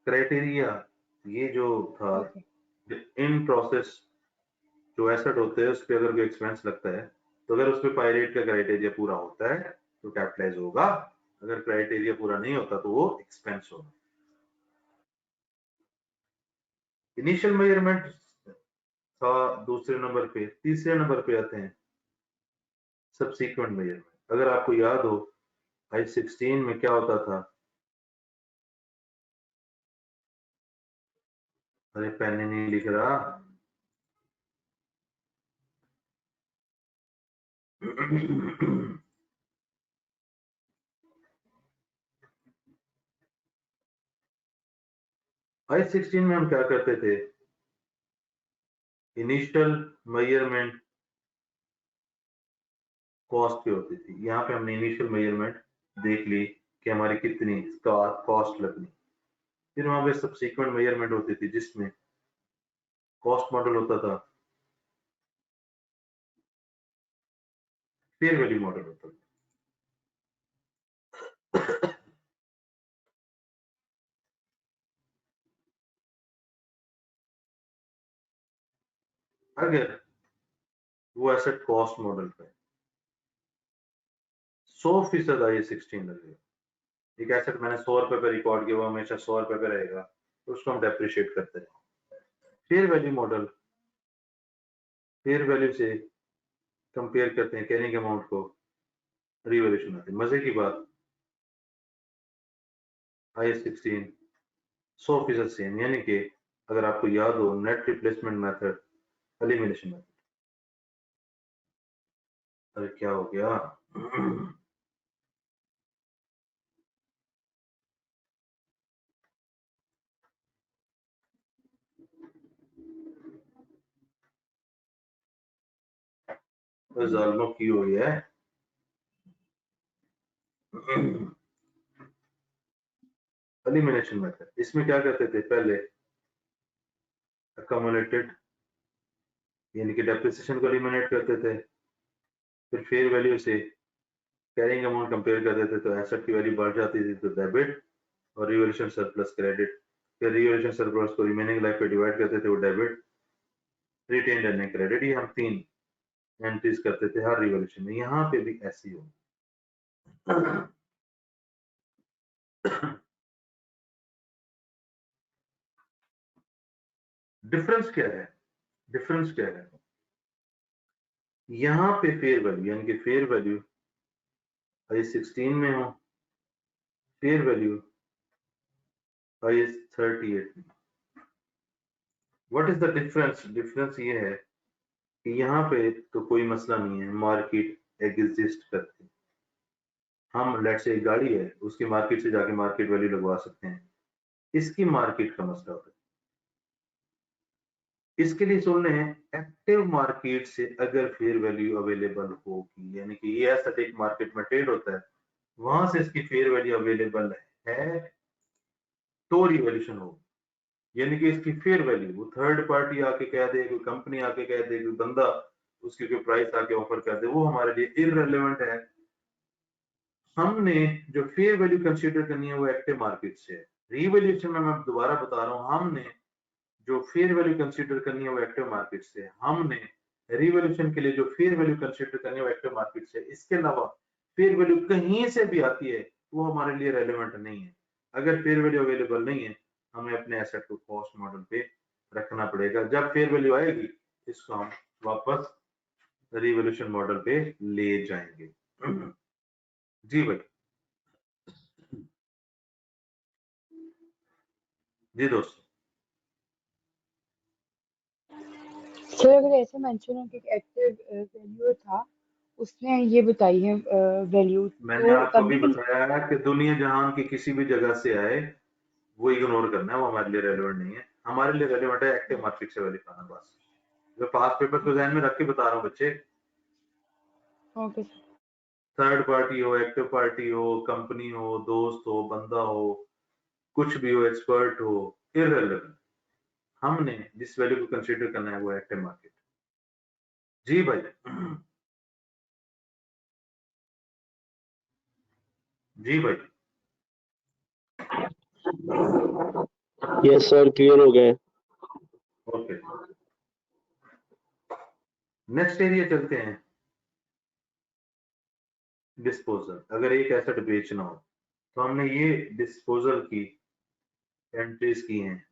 A: क्राइटेरिया ये जो था,
B: ओके
A: इन प्रोसेस जो एसेट होते हैं उस पर अगर कोई एक्सपेंस लगता है तो अगर उस पर पायरेट का क्राइटेरिया पूरा होता है तो कैपिटलाइज होगा, अगर क्राइटेरिया पूरा नहीं होता तो वो एक्सपेंस होगा। इनिशियल मेजरमेंट था दूसरे नंबर पे, तीसरे नंबर पे आते हैं सब्सीक्वेंट मेजरमेंट। अगर आपको याद हो I-16 में क्या होता था, अरे पेन ही नहीं लिख रहा। I-16 में हम क्या करते थे, इनिशियल मेजरमेंट कॉस्ट पे होती थी। यहाँ पे हमने इनिशियल मेजरमेंट देख ली कि हमारी कितनी कॉस्ट लगनी, फिर वहां पे सब्सीक्वेंट मेजरमेंट होती थी जिसमें कॉस्ट मॉडल होता था, फेयर वैल्यू मॉडल होता था। अगर वो एसेट कॉस्ट मॉडल पे 100% I-16 लगेगा, एक एसेट मैंने 100 रुपए पे रिकॉर्ड किया, वो हमेशा 100 रुपए पे रहेगा, तो उसको हम डेप्रिशिएट करते हैं। Fair value model, fair value से कंपेयर करते हैं कैरिंग अमाउंट को, रिवैल्यूएशन आती है। मजे की बात, I-16 100% सेम, यानी कि अगर आपको याद हो net replacement method, elimination method. अरे क्या हो गया? जालिमों की हुई है। एलिमिनेशन मेथड, इसमें क्या करते थे पहले, अक्यूमुलेटेड यानी कि डेप्रिसिएशन को एलिमिनेट करते थे, फिर फेयर वैल्यू से कैरिंग अमाउंट कंपेयर करते थे तो एसेट की वैल्यू बढ़ जाती थी तो डेबिट, और रिवैल्यूएशन सरप्लस क्रेडिट, फिर रिवैल्यूएशन सरप्लस को रिमेनिंग लाइफ पे डिवाइड करते थे, वो डेबिट, रिटेन्ड अर्निंग क्रेडिट। ये हम 3 एंट्रीज करते थे हर रिवैल्यूएशन में। यहाँ पे भी ऐसी हो। डिफरेंस क्या है, डिफरेंस क्या है, यहाँ पे फेयर वैल्यू यानी कि फेयर वैल्यू I-16 में हो, फेयर वैल्यू I-38 में। What is the difference? Difference ये है कि यहाँ पे तो कोई मसला नहीं है, मार्केट एग्जिस्ट करती है। हम लेट्स से एक गाड़ी है, उसकी मार्केट से जाके मार्केट वैल्यू लगवा सकते हैं, इसकी मार्केट का मसला होता है। इसके लिए सुन रहे हैं एक्टिव मार्केट से अगर फेयर वैल्यू अवेलेबल होगी, यानी कि ये ऐसा एक मार्केट में ट्रेड होता है, वहां से इसकी फेयर वैल्यू अवेलेबल है तो रिवैल्यूएशन होगी। यानी कि इसकी फेयर वैल्यू वो थर्ड पार्टी आके कह दे, कोई कंपनी आके कह दे, कोई बंदा उसकी कोई प्राइस आके ऑफर कर दे, वो हमारे लिए इररिलेवेंट है। हमने जो फेयर वैल्यू कंसीडर करनी है वो एक्टिव मार्केट से है। रिवैल्यूएशन में मैं दोबारा बता रहा हूँ, हमने जो फेयर वैल्यू कंसीडर करनी है वो एक्टिव मार्केट से है। हमने रिवैल्यूएशन के लिए जो फेयर वैल्यू कंसीडर करनी है वो एक्टिव मार्केट से है। इसके अलावा फेयर वैल्यू कहीं से भी आती है वो हमारे लिए रेलेवेंट नहीं है। अगर फेयर वैल्यू अवेलेबल नहीं है, हमें अपने एसेट को कॉस्ट मॉडल पे रखना पड़ेगा। जब फेयर वैल्यू आएगी, इसको हम वापस रिवैल्यूएशन मॉडल पे ले जाएंगे। जी भाई, जी दोस्तों।
B: सर अगर ऐसे मेंशन हो कि एक्टिव वैल्यू था, उसने ये बताई है वैल्यू,
A: मैंने
B: तो
A: आपको भी
B: तभी
A: बताया है कि दुनिया जहान की किसी भी जगह से आए वो इग्नोर करना है, वो हमारे लिए रेलेवेंट नहीं है। हमारे लिए रेलेवेंट है एक्टिव मार्केट से वैल्यू पाना बस। जो पास पेपर को ध्यान में रख के बता रहा हूँ बच्चे।
B: Okay sir.
A: थर्ड पार्टी हो, एक्टिव पार्टी हो, कंपनी हो, दोस्त हो, बंदा हो, कुछ भी हो, एक्सपर्ट हो, इररिलेवेंट। हमने जिस वैल्यू को कंसीडर करना है वो एक्टिव मार्केट। जी भाई। जी भाई।
C: यस सर, क्लियर हो गए।
A: ओके, नेक्स्ट एरिया चलते हैं। डिस्पोजल। अगर एक एसेट बेचना हो तो हमने ये डिस्पोजल की एंट्रीज की हैं।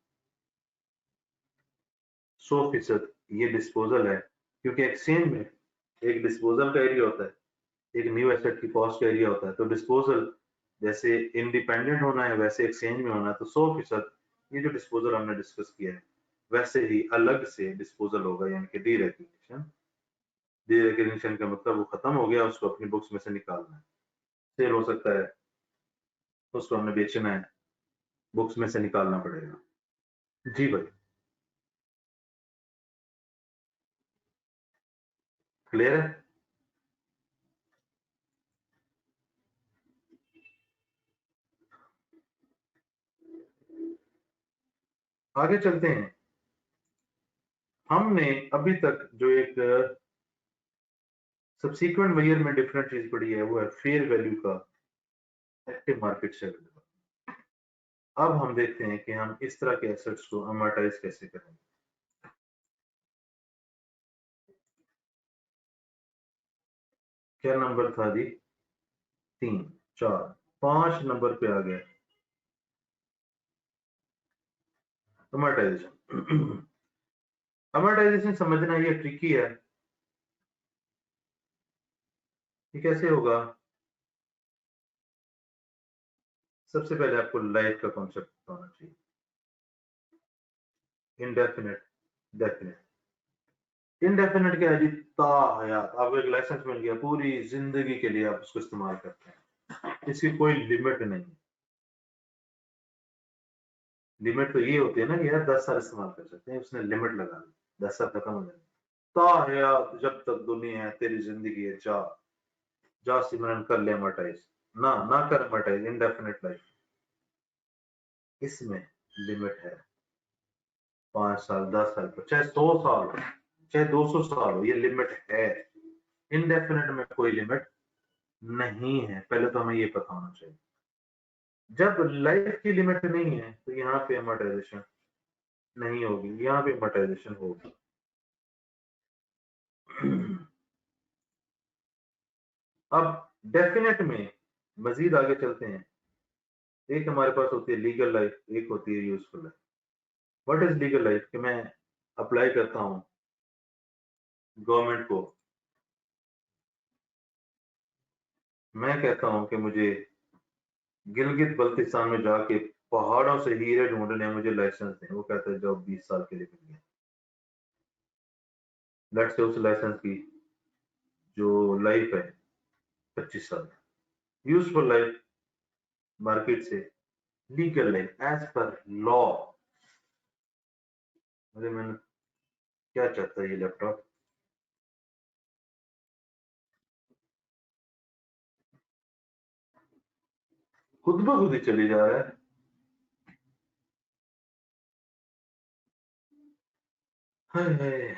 A: 100% ये डिस्पोजल है, क्योंकि एक्सचेंज में एक डिस्पोजल का एरिया होता है, एक न्यू एसेट की कॉस्ट का एरिया होता है। तो डिस्पोजल जैसे इंडिपेंडेंट होना है वैसे एक्सचेंज में होना है। तो 100% ये जो डिस्पोजल हमने डिस्कस किया है वैसे ही अलग से डिस्पोजल होगा, यानी कि डी रिकग्निशन। डी रिकग्निशन का मतलब वो खत्म हो गया, उसको अपनी बुक्स में से निकालना है। सेल हो सकता है, उसको हमने बेचना है, बुक्स में से निकालना पड़ेगा। जी भाई, क्लियर है। आगे चलते हैं। हमने अभी तक जो एक सबसीक्वेंट मेजर में डिफरेंट चीज पड़ी है वो है फेयर वैल्यू का एक्टिव मार्केट से अवेलेबल। अब हम देखते हैं कि हम इस तरह के एसेट्स को अमोर्टाइज कैसे करेंगे। क्या नंबर था जी? 3, 4, 5 नंबर पे आ गया अमोर्टाइजेशन। अमोर्टाइजेशन समझना ये ट्रिकी है। ये कैसे होगा? सबसे पहले आपको लाइफ का कॉन्सेप्ट होना चाहिए। Indefinite, definite. इनडेफिनेट क्या है जी? ताहयात। आपको एक लाइसेंस मिल गया, पूरी जिंदगी के लिए आप उसको इस्तेमाल करते हैं, इसकी कोई लिमिट नहीं। लिमिट तो ये होती है ना कि यार 10 साल इस्तेमाल कर सकते हैं, उसने लिमिट लगा दी, 10 साल खत्म हो जाए। ताहयात, जब तक दुनिया है तेरी जिंदगी है, जा जा सिमरन कर ले अमोर्टाइज। ना कर अमोर्टाइज, इनडेफिनेट लाइफ। इसमें लिमिट है। 5 साल, 10 साल, चाहे 100 साल हो, चाहे 200 साल हो, ये लिमिट है। इनडेफिनेट में कोई लिमिट नहीं है, पहले तो हमें ये पता होना चाहिए। जब लाइफ की लिमिट नहीं है तो यहाँ पे अमोर्टाइजेशन नहीं होगी, यहाँ पे अमोर्टाइजेशन होगी। अब डेफिनेट में मजीद आगे चलते हैं। एक हमारे पास होती है लीगल लाइफ, एक होती है useful life. What is legal life? कि मैं अप्लाई करता हूँ गवर्नमेंट को, मैं कहता हूँ कि मुझे गिलगित बल्तिस्तान में जाके पहाड़ों से हीरे ढूंढने, मुझे लाइसेंस दें। वो कहता है जॉब 20 साल के लिए मिल गया। लेट्स से उस लाइसेंस की जो लाइफ है 25 साल। यूजफुल लाइफ मार्केट से, legal life as per law. अरे मैंने क्या चाहता है ये लैपटॉप? खुद ब खुद ही चली जा रहा है। हाय हाय।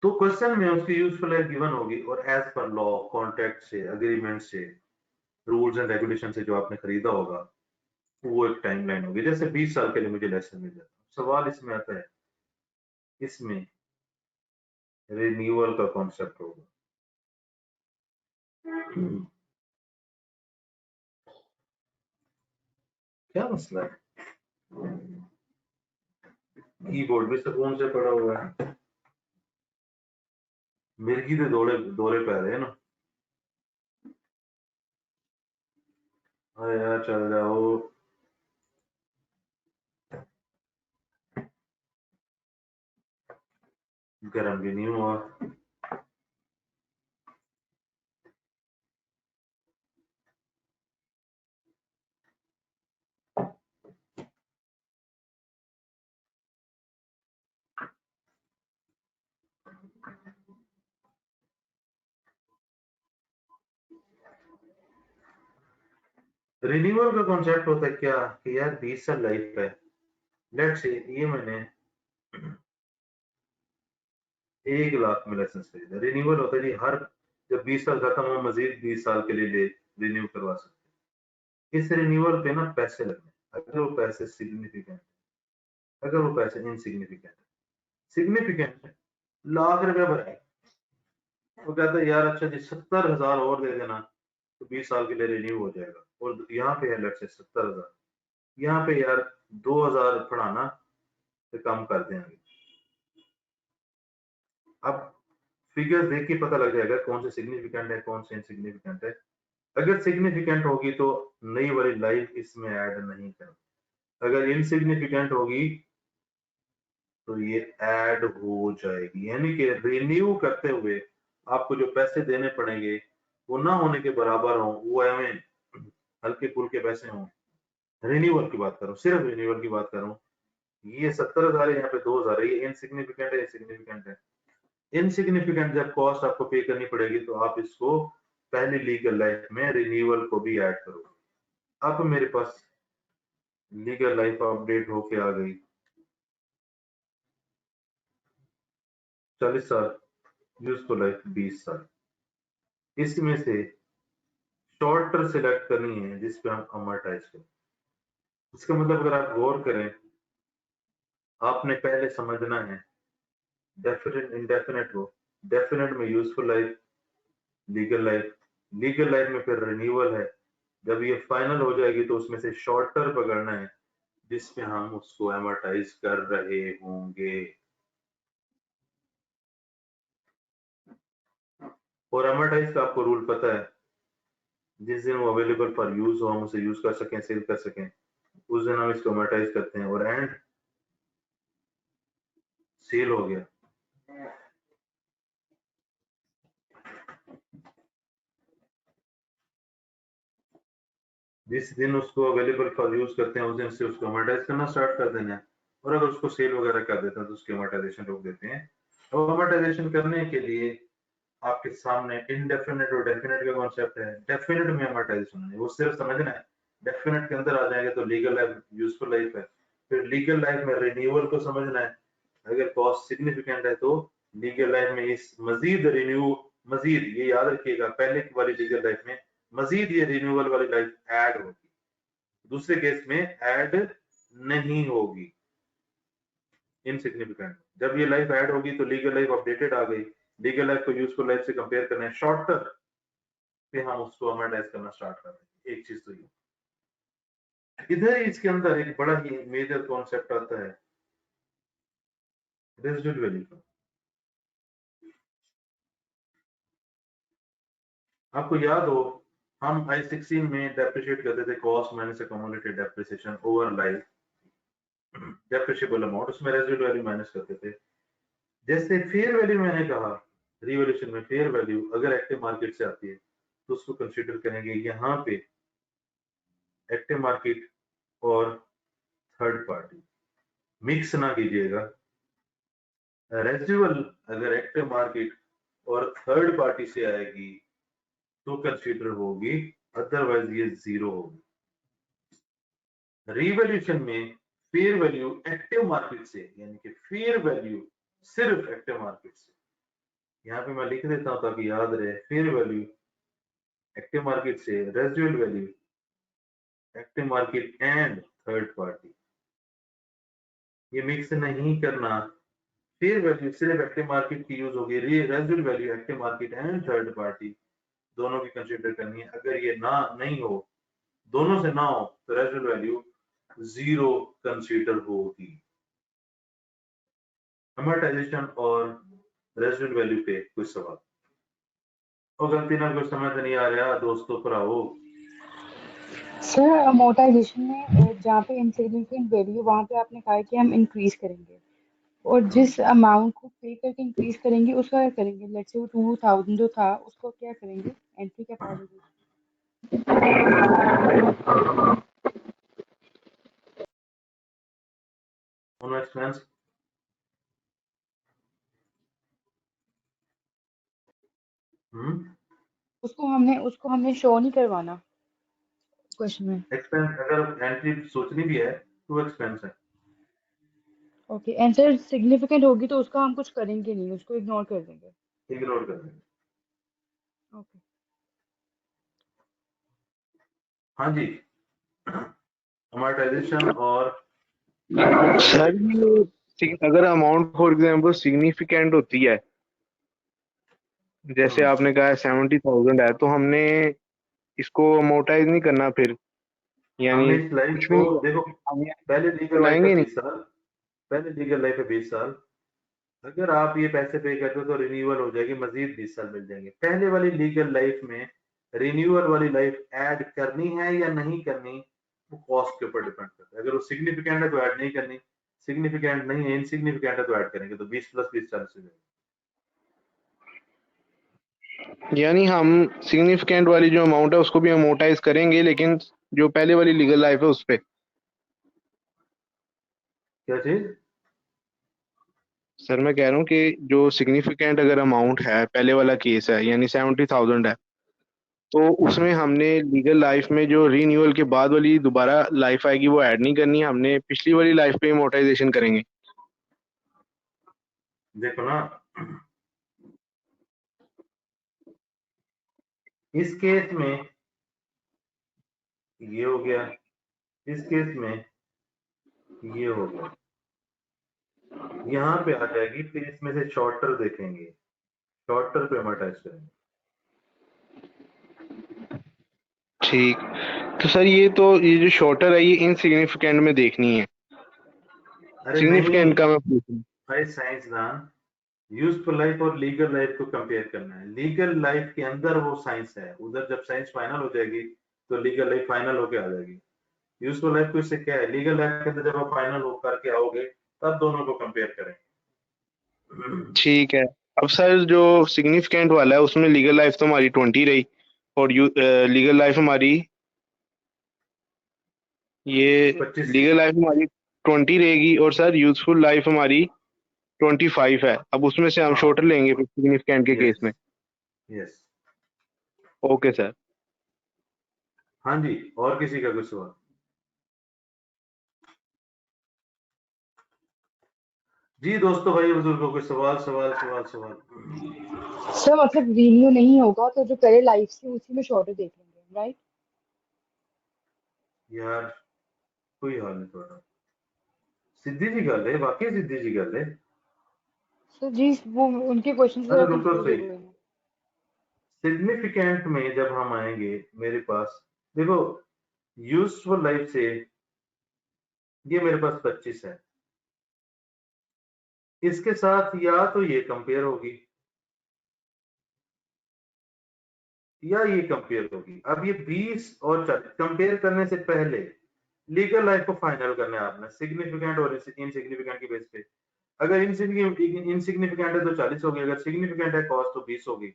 A: तो क्वेश्चन में उसकी यूजफुल लाइफ गिवन होगी और एज पर लॉ, कॉन्ट्रैक्ट से, अग्रीमेंट से, रूल्स एंड रेगुलेशन से जो आपने खरीदा होगा वो एक टाइमलाइन होगी। जैसे 20 साल के लिए मुझे लाइसेंस मिल जाता। सवाल इसमें आता है, इसमें रिन्यूअल का कॉन्सेप्ट होगा। क्या मसला है? कीबोर्ड भी सुकून से पड़ा हुआ है। मिर्गी दे दौड़े दौरे पै रहे हैं ना। अरे यार चल जाओ। गर्म भी नहीं हुआ। रिन्यूअल का कॉन्सेप्ट होता है क्या कि यार 20 साल लाइफ है। लेट्स से ये मैंने 1 लाख में लाइसेंस खरीदा। रिन्यूअल होता है जी, हर जब 20 साल खत्म हो मजीद 20 साल के लिए रिन्यू करवा सकते हैं। इस रिन्यूअल पे ना पैसे लगने, अगर वो पैसे सिग्निफिकेंट, अगर वो पैसे इनसिग्निफिकेंट, सिग्निफिकेंट लाख रुपए भराए, वो कहता है यार अच्छा जी 70,000 और दे देना तो 20 साल के लिए रिन्यू हो जाएगा। और यहाँ पे है लेट्स से 70,000, यहाँ पे यार 2,000 पढ़ाना तो कम कर देंगे। अब फिगर देख के पता लग जाएगा कौन से सिग्निफिकेंट है, कौन से इनसिग्निफिकेंट है। अगर सिग्निफिकेंट होगी तो नई वाली लाइफ इसमें ऐड नहीं करनी, अगर इनसिग्निफिकेंट होगी तो ये ऐड हो जाएगी। यानी कि रिन्यू करते हुए आपको जो पैसे देने पड़ेंगे वो ना होने के बराबर हो, वो एवं हल्के फुल्के पैसे हों। रिन्यूअल की बात करूं, सिर्फ रिन्यूअल की बात करूं, ये 70,000 है, यहाँ पे 2,000 है, ये इनसिग्निफिकेंट है, सिग्निफिकेंट है। इनसिग्निफिकेंट जब कॉस्ट आपको पे करनी पड़ेगी तो आप इसको पहली लीगल लाइफ में रिन्यूअल को भी ऐड करोगे। अब मेरे पास लीगल लाइफ अपडेट होके आ गई 40 साल, यूजफुल लाइफ 20 साल। इसमें से शॉर्टर सिलेक्ट करनी है जिस पे हम अमर्टाइज करें। इसका मतलब अगर आप गौर करें, आपने पहले समझना है डेफिनेट इंडेफिनेट को। डेफिनेट में useful life, legal life, legal life में फिर रिन्यूअल है। जब ये फाइनल हो जाएगी तो उसमें से शॉर्टर पकड़ना है जिसमें हम उसको एमोर्टाइज कर रहे होंगे। और एमोर्टाइज का आपको रूल पता है, जिस दिन वो अवेलेबल फॉर यूज हो, हम उसे यूज कर सकें, सेल कर सकें, उस दिन हम इसको एमोर्टाइज करते हैं। और एंड सेल हो गया, जिस दिन उसको अवेलेबल फॉर यूज करते हैं उस दिन से उसको अमोर्टाइज करना स्टार्ट कर देना है। और अगर उसको सेल वगैरह कर देते हैं तो उसकी अमोर्टाइजेशन रोक देते हैं। अब अमोर्टाइजेशन करने के लिए आपके सामने इनडेफिनेट और डेफिनेट का कॉन्सेप्ट है। डेफिनेट में अमोर्टाइजेशन है, वो सिर्फ समझना है। डेफिनेट के अंदर आ जाएंगे तो लीगल लाइफ, यूजफुल लाइफ है। फिर लीगल लाइफ में रिन्यूअल को समझना है। अगर कॉस्ट सिग्निफिकेंट है तो लीगल लाइफ में इस मजीद रिन्यू, मजीद ये याद रखिएगा पहले वाली लीगल लाइफ में मजीद ये रिन्यूअल वाली लाइफ ऐड होगी, दूसरे केस में ऐड नहीं होगी। इनसिग्निफिकेंट जब ये लाइफ ऐड होगी तो लीगल लाइफ अपडेटेड आ गई। लीगल लाइफ को यूजफुल लाइफ से कंपेयर करना है, शॉर्टर पे हम उसको अमोर्टाइज करना स्टार्ट कर रहे हैं। एक चीज तो ये इधर इसके अंदर एक बड़ा ही मेजर कॉन्सेप्ट आता है रेजिडुअल वैल्यू का। आपको याद हो हम I16 में डेप्रिशिएट करते थे cost minus accumulated depreciation over life depreciable amount, उसमें रेजिडुअल वैल्यू माइनस करते थे। जैसे फेयर वैल्यू मैंने कहा, रिवॉल्यूशन में फेयर वैल्यू अगर एक्टिव मार्केट से आती है तो उसको कंसीडर करेंगे यहाँ पे एक्टिव मार्केट और थर्ड पार्टी। मिक्स ना कीजिएगा। रेजिडुअल अगर एक्टिव मार्केट और थर्ड पार्टी से आएगी तो कंसीडर होगी, अदरवाइज ये जीरो होगी। रिवैल्यूएशन में फेयर वैल्यू एक्टिव मार्केट से, यानी कि फेयर वैल्यू सिर्फ एक्टिव मार्केट से, यहाँ पे मैं लिख देता हूं ताकि याद रहे, फेयर वैल्यू एक्टिव मार्केट से, residual value active market and third party, ये मिक्स नहीं करना। फेयर वैल्यू सिर्फ एक्टिव मार्केट की यूज होगी, residual value active market and third party दोनों की कंसीडर करनी है। अगर ये ना नहीं हो, दोनों से ना हो, तो रेजिडुअल वैल्यू जीरो कंसीडर होगी। अमोर्टाइजेशन और रेजिडुअल वैल्यू पे कोई सवाल? और गलती ना कोई समझ नहीं आ रहा दोस्तों, पर आओ।
B: सर अमोर्टाइजेशन में जहाँ पे इनसिग्निफिकेंट वैल्यू, वहाँ पे आपने कहा है कि हम इंक्रीज करेंगे, और जिस अमाउंट को पे करके इंक्रीज करेंगे उसका क्या करेंगे? लेट्स से वो 2000 जो था उसको क्या करेंगे? एंट्री क्या पास होगी?
A: ऑन एक्सपेंस
B: उसको हमने शो नहीं करवाना क्वेश्चन में।
A: एक्सपेंस अगर एंट्री सोचनी भी है तो एक्सपेंस है।
B: ओके, आंसर सिग्निफिकेंट होगी तो उसका हम कुछ करेंगे नहीं, उसको इग्नोर कर देंगे।
A: इग्नोर कर देंगे।
B: ओके।
A: हाँ जी, अमोर्टाइजेशन और
C: सर ये अगर अमाउंट फॉर एग्जांपल सिग्निफिकेंट होती है, जैसे आपने कहा 70,000 है, तो हमने इसको अमोर्टाइज नहीं करना फिर, यानी
A: हमने इस लाइफ
C: कुछ भी
A: को
C: नहीं
A: देखो,
C: हमें
A: पहले लीगल लाइफ है
C: लाएंगे नहीं।
A: 20 साल, पहले लीगल लाइफ है 20 साल। अगर आप ये पैसे पे करते हो तो रिन्यूअल हो जाएगी, मजीद 20 साल मिल जाएंगे। पहले वाली लीगल लाइफ में रिन्यूअल वाली लाइफ ऐड करनी है या नहीं करनी, वो कॉस्ट के ऊपर डिपेंड करता है। अगर वो सिग्निफिकेंट है तो ऐड नहीं करनी, सिग्निफिकेंट नहीं है, इनसिग्निफिकेंट है तो ऐड करेंगे, तो 20 + 20 40 हो जाएगा।
C: यानी हम सिग्निफिकेंट वाली जो अमाउंट है उसको भी अमोर्टाइज करेंगे, लेकिन जो पहले वाली लीगल लाइफ है उस पे।
A: क्या चीज?
C: सर मैं कह रहा हूँ कि जो सिग्निफिकेंट अगर अमाउंट है, पहले वाला केस है यानी 70,000 है, तो उसमें हमने लीगल लाइफ में जो रीन्यूअल के बाद वाली दोबारा लाइफ आएगी वो ऐड नहीं करनी है, हमने पिछली वाली लाइफ पे अमोर्टाइजेशन करेंगे।
A: देखो ना, इस केस में ये हो गया, इस केस में ये हो गया, यहाँ पे आ जाएगी, फिर इसमें से शॉर्टर देखेंगे, शॉर्टर पे अमोर्टाइज करेंगे।
C: ठीक, तो सर ये जो शॉर्टर है ये इनसिग्निफिकेंट में देखनी है,
A: अरे नहीं,
C: सिग्निफिकेंट का मैं पूछ रहा हूँ।
A: भाई साइंसदान, यूजफुल लाइफ और लीगल लाइफ को कंपेयर करना है। लीगल लाइफ के अंदर वो साइंस है, उधर जब साइंस फाइनल हो जाएगी तो लीगल लाइफ फाइनल होके आ जाएगी। यूजफुल लाइफ को इससे क्या है, लीगल लाइफ के अंदर जब आप फाइनल हो करके आओगे तब दोनों को कंपेयर करेंगे।
C: ठीक है, अब सर जो सिग्निफिकेंट वाला है उसमें लीगल लाइफ तो हमारी 20 रही, और लीगल लाइफ हमारी ये
A: 25।
C: लीगल लाइफ हमारी 20 रहेगी, और सर यूजफुल लाइफ हमारी 25 है। अब उसमें से हम
A: हाँ,
C: शॉर्टर लेंगे सिग्निफिकेंट के केस
A: यस
C: में।
A: यस।
C: Okay sir.
A: हाँ जी, और किसी का कुछ सवाल? जी दोस्तों, भाई बुजुर्गों, कोई सवाल सवाल सवाल सवाल?
B: सर मतलब रिन्यू नहीं होगा तो जो पहले लाइफ थी उसी में शॉर्टर देख लेंगे, राइट?
A: यार कोई हाल नहीं थोड़ा, सीधी जी गल है, वाकई सीधी जी गल है।
B: सर जी वो उनके क्वेश्चन से
A: अरे
B: थोड़ा
A: रुको
B: कंफ्यूज हो
A: सही,
B: गए हैं।
A: सिग्निफिकेंट में जब हम आएंगे मेरे पास, देखो, यूजफुल लाइफ से ये मेरे पास 25 है, इसके साथ या तो ये कंपेयर होगी या ये कंपेयर होगी। अब ये 20 और 40 कंपेयर करने से पहले लीगल लाइफ को फाइनल करना है आपने, सिग्निफिकेंट और इनसिग्निफिकेंट की बेस पे। अगर इनसिग्निफिकेंट है तो 40 होगी, अगर सिग्निफिकेंट है कॉस्ट तो 20 होगी।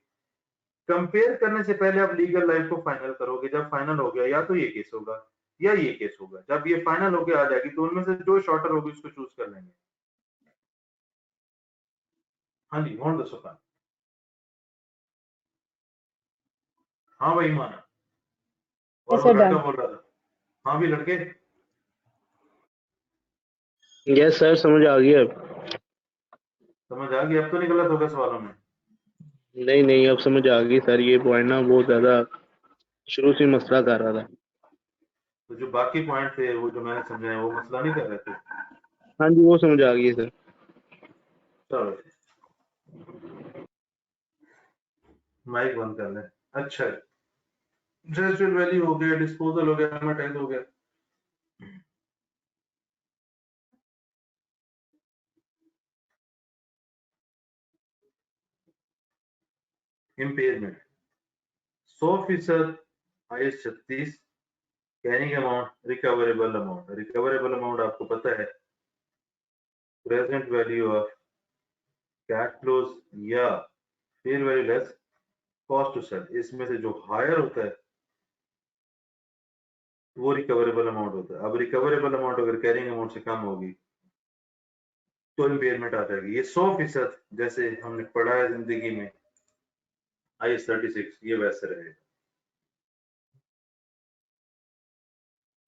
A: कंपेयर करने से पहले आप लीगल लाइफ को फाइनल करोगे, जब फाइनल हो गया या तो ये केस होगा या ये केस होगा। जब ये फाइनल होके आ जाएगी तो उनमें से जो शॉर्टर होगी उसको चूज कर लेंगे। हाँ जी, मोहन दसो। हाँ भाई माना। और
B: यस
A: वो
B: सर,
A: लड़का
B: डन।
A: बोल रहा था। हाँ भी लड़के।
C: यस सर, समझ आ गया अब।
A: समझ आ गया, अब तो नहीं गलत होगा सवालों में।
C: नहीं नहीं, अब समझ आ गई सर, ये पॉइंट ना बहुत ज्यादा शुरू से मसला कर रहा था।
A: तो जो बाकी पॉइंट थे वो जो मैंने समझाए वो मसला नहीं कर रहे थे।
C: हाँ जी, वो समझ आ गई सर।
A: चलो माइक बंद कर ले। अच्छा, रेजिडुअल वैल्यू हो गया, डिस्पोजल हो गया, एमोर्टाइज हो गया। Impairment 100% IS 36 carrying amount recoverable amount. Recoverable amount आपको पता है present value of cash flows या fair value less cost to sell. इसमें से जो हायर होता है वो रिकवरेबल अमाउंट होता है। अब रिकवरेबल अमाउंट अगर कैरिंग अमाउंट से कम होगी तो इम्पेयरमेंट आ जाएगी। ये 100% जैसे हमने पढ़ा है जिंदगी में IS 36 ये वैसे रहेगा।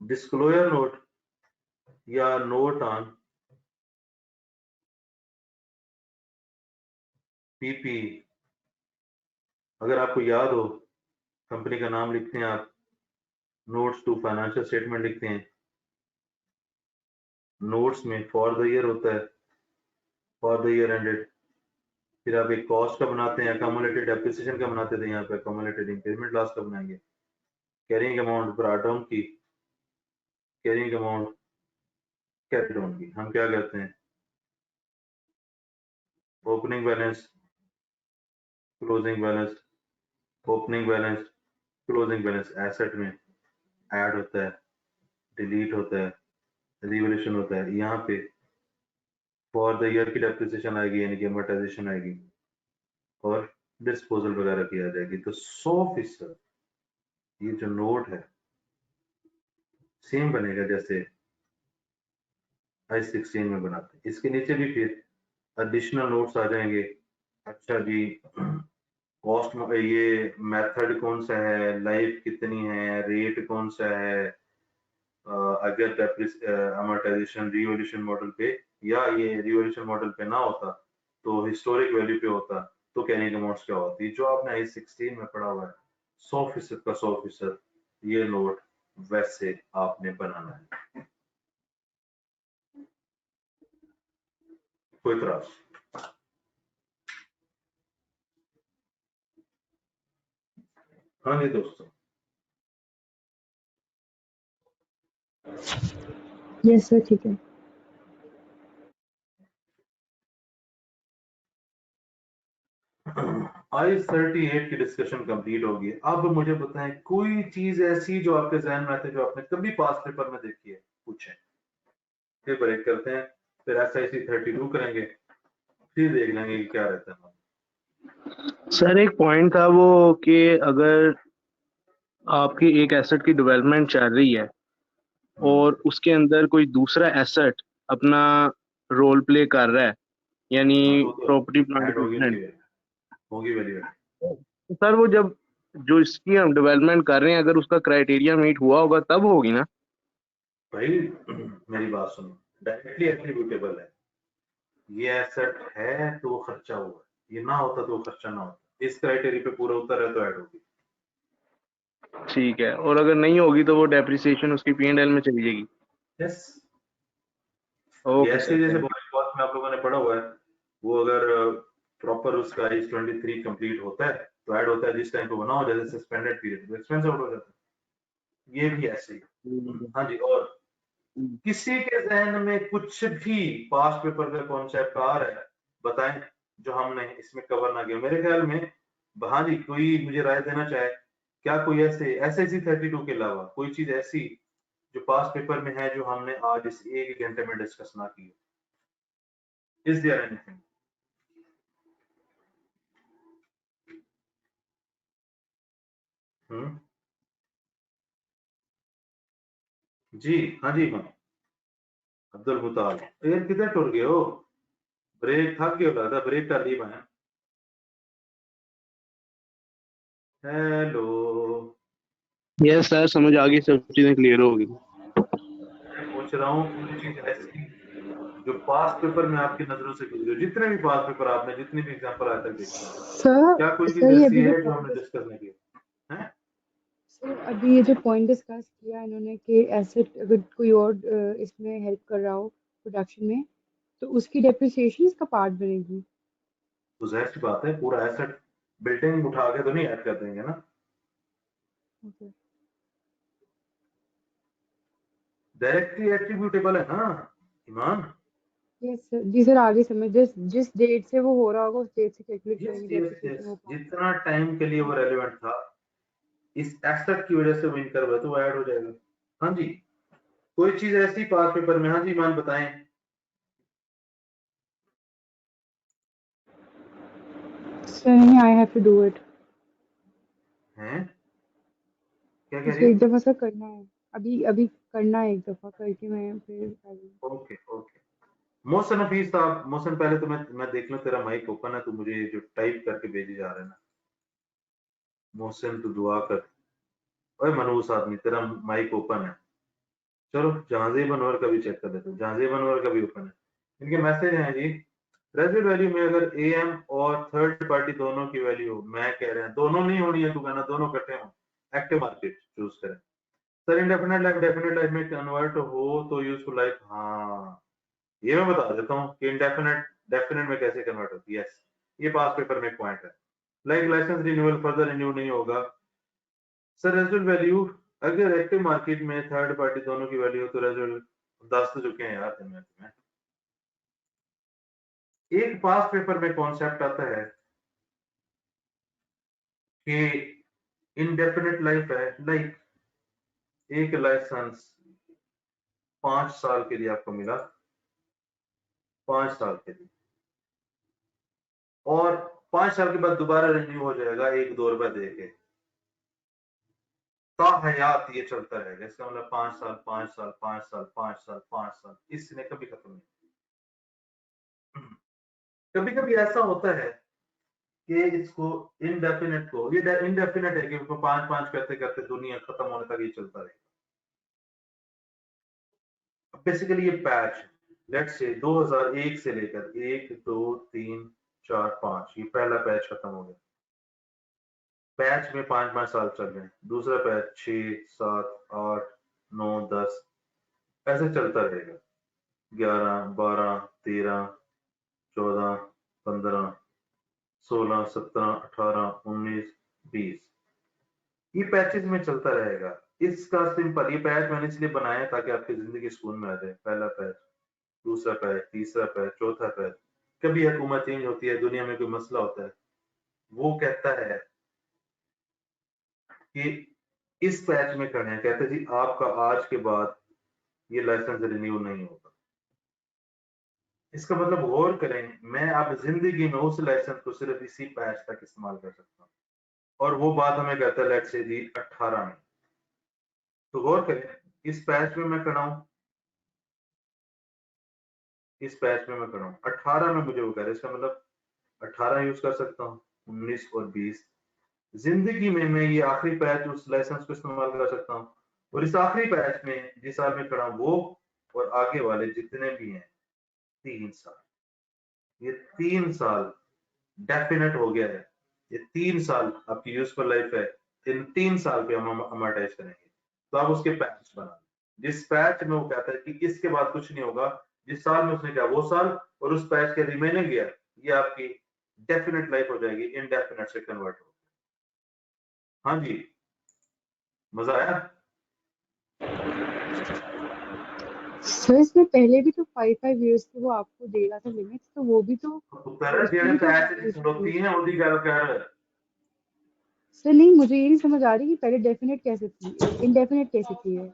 A: डिस्क्लोजर नोट या नोट ऑन PP, अगर आपको याद हो कंपनी का नाम लिखते हैं आप, नोट्स टू फाइनेंशियल स्टेटमेंट लिखते हैं, नोट्स में फॉर द ईयर होता है, फॉर द ईयर एंडेड। फिर आप एक कॉस्ट का बनाते हैं, अकोमोलेटेड डेप्रिसिएशन का बनाते थे, यहाँ पे अकोमोलेटेड इम्पेयरमेंट लॉस का बनाएंगे। कैरिंग अमाउंट ब्रॉट डाउन की, कैरिंग अमाउंट कैरी डाउन की। हम क्या करते हैं, opening balance, closing balance, opening balance, closing balance asset में ऐड होता है, डिलीट होता है, रिवैल्यूएशन होता है। यहाँ पे फॉर द ईयर की डेप्रिसिएशन आएगी यानी कि अमोर्टाइजेशन आएगी और डिस्पोजल वगैरह की आ जाएगी। तो 100% ये जो नोट है सेम बनेगा जैसे IS 16 में बनाते हैं। इसके नीचे भी फिर एडिशनल नोट्स आ जाएंगे। अच्छा जी, कॉस्ट ये मेथड कौन सा है, लाइफ कितनी है, रेट कौन सा है, अगर अमोर्टाइजेशन रिवॉल्यूशन मॉडल पे या ये रिवॉल्यूशन मॉडल पे ना होता तो हिस्टोरिक वैल्यू पे होता तो कैरिंग अमाउंट्स क्या होती। जो आपने IS 16 में पढ़ा हुआ है 100% का 100% ये नोट वैसे आपने बनाना है। कोई त्रास? हाँ जी दोस्तों।
B: यस सर, ठीक है।
A: IS 38 की डिस्कशन कंप्लीट होगी। अब मुझे बताएं कोई चीज ऐसी जो आपके जहन में आती है जो आपने कभी पास पेपर में देखी है, पूछें। फिर ब्रेक करते हैं, फिर SIC 32 करेंगे, फिर देख लेंगे कि क्या रहता है।
C: सर एक पॉइंट था वो कि अगर आपकी एक एसेट की डेवलपमेंट चल रही है और उसके अंदर कोई दूसरा एसेट अपना रोल प्ले कर रहा है, यानी
A: हाँ तो वो तो
C: प्रॉपर्टी प्लांट
A: ऐड होगी
C: इक्विपमेंट,
A: उसकी, होगी वैल्यू ऐड।
C: तो सर वो जब जो इसकी हम डेवलपमेंट कर रहे हैं अगर उसका क्राइटेरिया मीट हुआ होगा तब होगी ना।
A: भाई मेरी बात सुनो, डायरेक्टली एट्रीब्यूटेबल है। ये एसेट है तो वो खर्चा हुआ है, ये ना होता तो वो खर्चा ना होता। इस क्राइटेरिया पे पूरा उतर है तो ऐड होगी।
C: ठीक है, और अगर नहीं होगी तो वो डेप्रिसिएशन उसकी P&L में चली जाएगी।
A: यस, ये
C: ओके
A: ऐसे
C: सर,
A: जैसे
C: थैंक
A: बॉडी कॉस्ट में आप लोगों ने पढ़ा हुआ है, वो अगर प्रॉपर उसका IS 23 कंप्लीट होता है तो ऐड होता है जिस टाइम पे बना हो, जैसे सस्पेंडेड पीरियड तो एक्सपेंस आउट हो जाता है। ये भी ऐसे ही।
C: यू।
A: हाँ जी, और किसी के जहन में कुछ भी पास्ट पेपर का कॉन्सेप्ट आ रहा है बताएं जो हमने इसमें कवर ना किया। मेरे ख्याल में हाँ जी, कोई मुझे राय देना चाहे, क्या कोई ऐसे SIC 32 के अलावा कोई चीज ऐसी जो पास्ट पेपर में है जो हमने आज इस एक घंटे में डिस्कस ना की? Is there anything? हम्म जी हाँ जी हाँ अब्दुल मुताल यार किधर टुर गए हो ब्रेक थक गए हो लगता है ब्रेक कर ली मैं हेलो
C: यस सर, समझ आ गई, सब चीजें क्लियर हो गई।
A: मैं पूछ रहा हूँ कोई चीज ऐसी जो पास पेपर में आपकी नजरों से गुजरी हो, जितने भी पास पेपर आपने जितनी भी एग्जाम्पल आज तक देखी हो,
B: सर
A: क्या कोई चीज
B: सर ये
A: ऐसी
B: अभी जो
A: है जो हमने
B: पॉइंट
A: डिस्कस नहीं की है
B: सर अभी ये जो पॉइंट डिस्कस किया इन्होंने कि एसेट अगर कोई और इसमें हेल्प कर रहा हो प्रोडक्शन में तो उसकी डेप्रिसिएशन इसका पार्ट बनेगी।
A: तो जाहिर सी बात है पूरा एसेट बिल्डिंग उठा के तो नहीं ऐड कर देंगे ना
B: ओके
A: डायरेक्टली एट्रीब्यूटेबल है ना ईमान
B: यस सर जी सर आगे समझ जिस जिस डेट से वो हो रहा होगा उस डेट से कैलकुलेट
A: यस
B: करेंगे
A: यस
B: डेप्रिसिएशन
A: यस
B: वो पार्ट।
A: जितना टाइम के लिए वो रेलेवेंट था इस एसेट की वजह से वो इनकर हुआ तो वो ऐड हो जाएगा हाँ जी कोई चीज ऐसी पास पेपर में हाँ जी ईमान बताएं
B: सर नहीं I have to do it.
A: हैं क्या कह
B: इसको
A: रही
B: एक दफा सर करना है अभी अभी करना है एक दफा करके मैं फिर करूँगी।
A: हो ओके ओके मोहसिन हफीज साहब मोहसिन पहले तो मैं देख लूं तेरा माइक ओपन है तू मुझे जो टाइप करके भेजी जा रहा है ना मोहसिन तू दुआ कर ओए मनहूस आदमी तेरा माइक ओपन है चलो जहाजे बनवर का भी चेक कर लेते हैं जहाजे बनवर का भी ओपन है इनके मैसेज हैं जी रेजिड वैल्यू में अगर एएम और थर्ड पार्टी दोनों की वैल्यू मैं कह रहे हैं दोनों नहीं होनी है तू कहना दोनों इकट्ठे हों एक्टिव मार्केट चूज करें sir indefinite life definite life में कन्वर्ट हो तो यूजफुल लाइफ हाँ ये मैं बता देता हूँ कि इंडेफिनेट डेफिनेट में कैसे कन्वर्ट होती है यस ये पास पेपर में एक पॉइंट है like license renewal further renew नहीं होगा सर रेजिडुअल वैल्यू अगर एक्टिव मार्केट में थर्ड पार्टी दोनों की वैल्यू हो तो रेजिडुअल 10 तो चुके हैं यार तुम्हें एक पास पेपर में कॉन्सेप्ट आता है कि इनडेफिनेट लाइफ है लाइक एक लाइसेंस 5 साल के लिए आपको मिला 5 साल के लिए और 5 साल के बाद दोबारा रिन्यू हो जाएगा 1-2 रुपए दे के ताहयात ये चलता रहेगा इसका मतलब 5 साल 5 साल 5 साल 5 साल 5 साल इसने कभी खत्म नहीं कभी कभी ऐसा होता है कि इसको इनडेफिनेट को ये इनडेफिनेट है कि उसको 5-5 करते करते दुनिया खत्म होने तक ये चलता रहेगा बेसिकली ये पैच लेट्स से 2001 से लेकर 1 2 3 4 5 ये पहला पैच खत्म हो गया पैच में 5-5 साल चल रहे हैं दूसरा पैच 6 7 8 9 10 ऐसे चलता रहेगा 11 12 13 14 15 16 17 18 19 20 ये पैचेज में चलता रहेगा इसका सिंपल ये पैच मैंने इसलिए बनाया ताकि आपकी जिंदगी सुकून में आ जाए पहला पैच दूसरा पैच तीसरा पैच चौथा पैच कभी हुकूमत चेंज होती है दुनिया में कोई मसला होता है वो कहता है कि इस पैच में करना है कहते जी आपका आज के बाद ये लाइसेंस रिन्यू नहीं होगा इसका मतलब गौर करें मैं अब जिंदगी में उस लाइसेंस को सिर्फ इसी पैच तक इस्तेमाल कर सकता हूँ और वो बात हमें कहता है लेट्स से जी 18 में तो गौर करें इस पैच में मैं कराऊं इस पैच में मैं कराऊं 18 में मुझे वो कह रहा है इसका मतलब 18 यूज कर सकता हूँ 19 और 20 जिंदगी में मैं ये आखिरी पैच उस लाइसेंस को इस्तेमाल कर सकता हूँ और इस आखिरी पैच में जिस साल में खड़ा वो और आगे वाले जितने भी हैं 3 साल ये 3 साल डेफिनेट हो गया है ये 3 साल आपकी यूजफुल लाइफ है इन 3 साल पे हम अमोर्टाइज करेंगे तो आप उसके पैच बना जिस पैच में वो कहता है कि इसके बाद कुछ नहीं होगा जिस साल में उसने कहा वो साल और उस पैच के रिमेनिंग ईयर ये आपकी डेफिनेट लाइफ हो जाएगी इनडेफिनेट से कन्वर्ट हो हाँ जी मजा आया
B: सर इसमें पहले भी तो 5 5 इयर्स की वो आपको दे रहा था लिमिट्स तो वो भी तो
A: पुत्र
B: उसमें
A: जेड़े
B: भी तो
A: पैच च
B: उसमें
A: खड़ोती
B: यूज
A: है ओदी गल कर
B: सर नहीं मुझे ये नहीं समझ आ रही कि पहले डेफिनेट कैसे थी इनडेफिनेट कैसे थी है।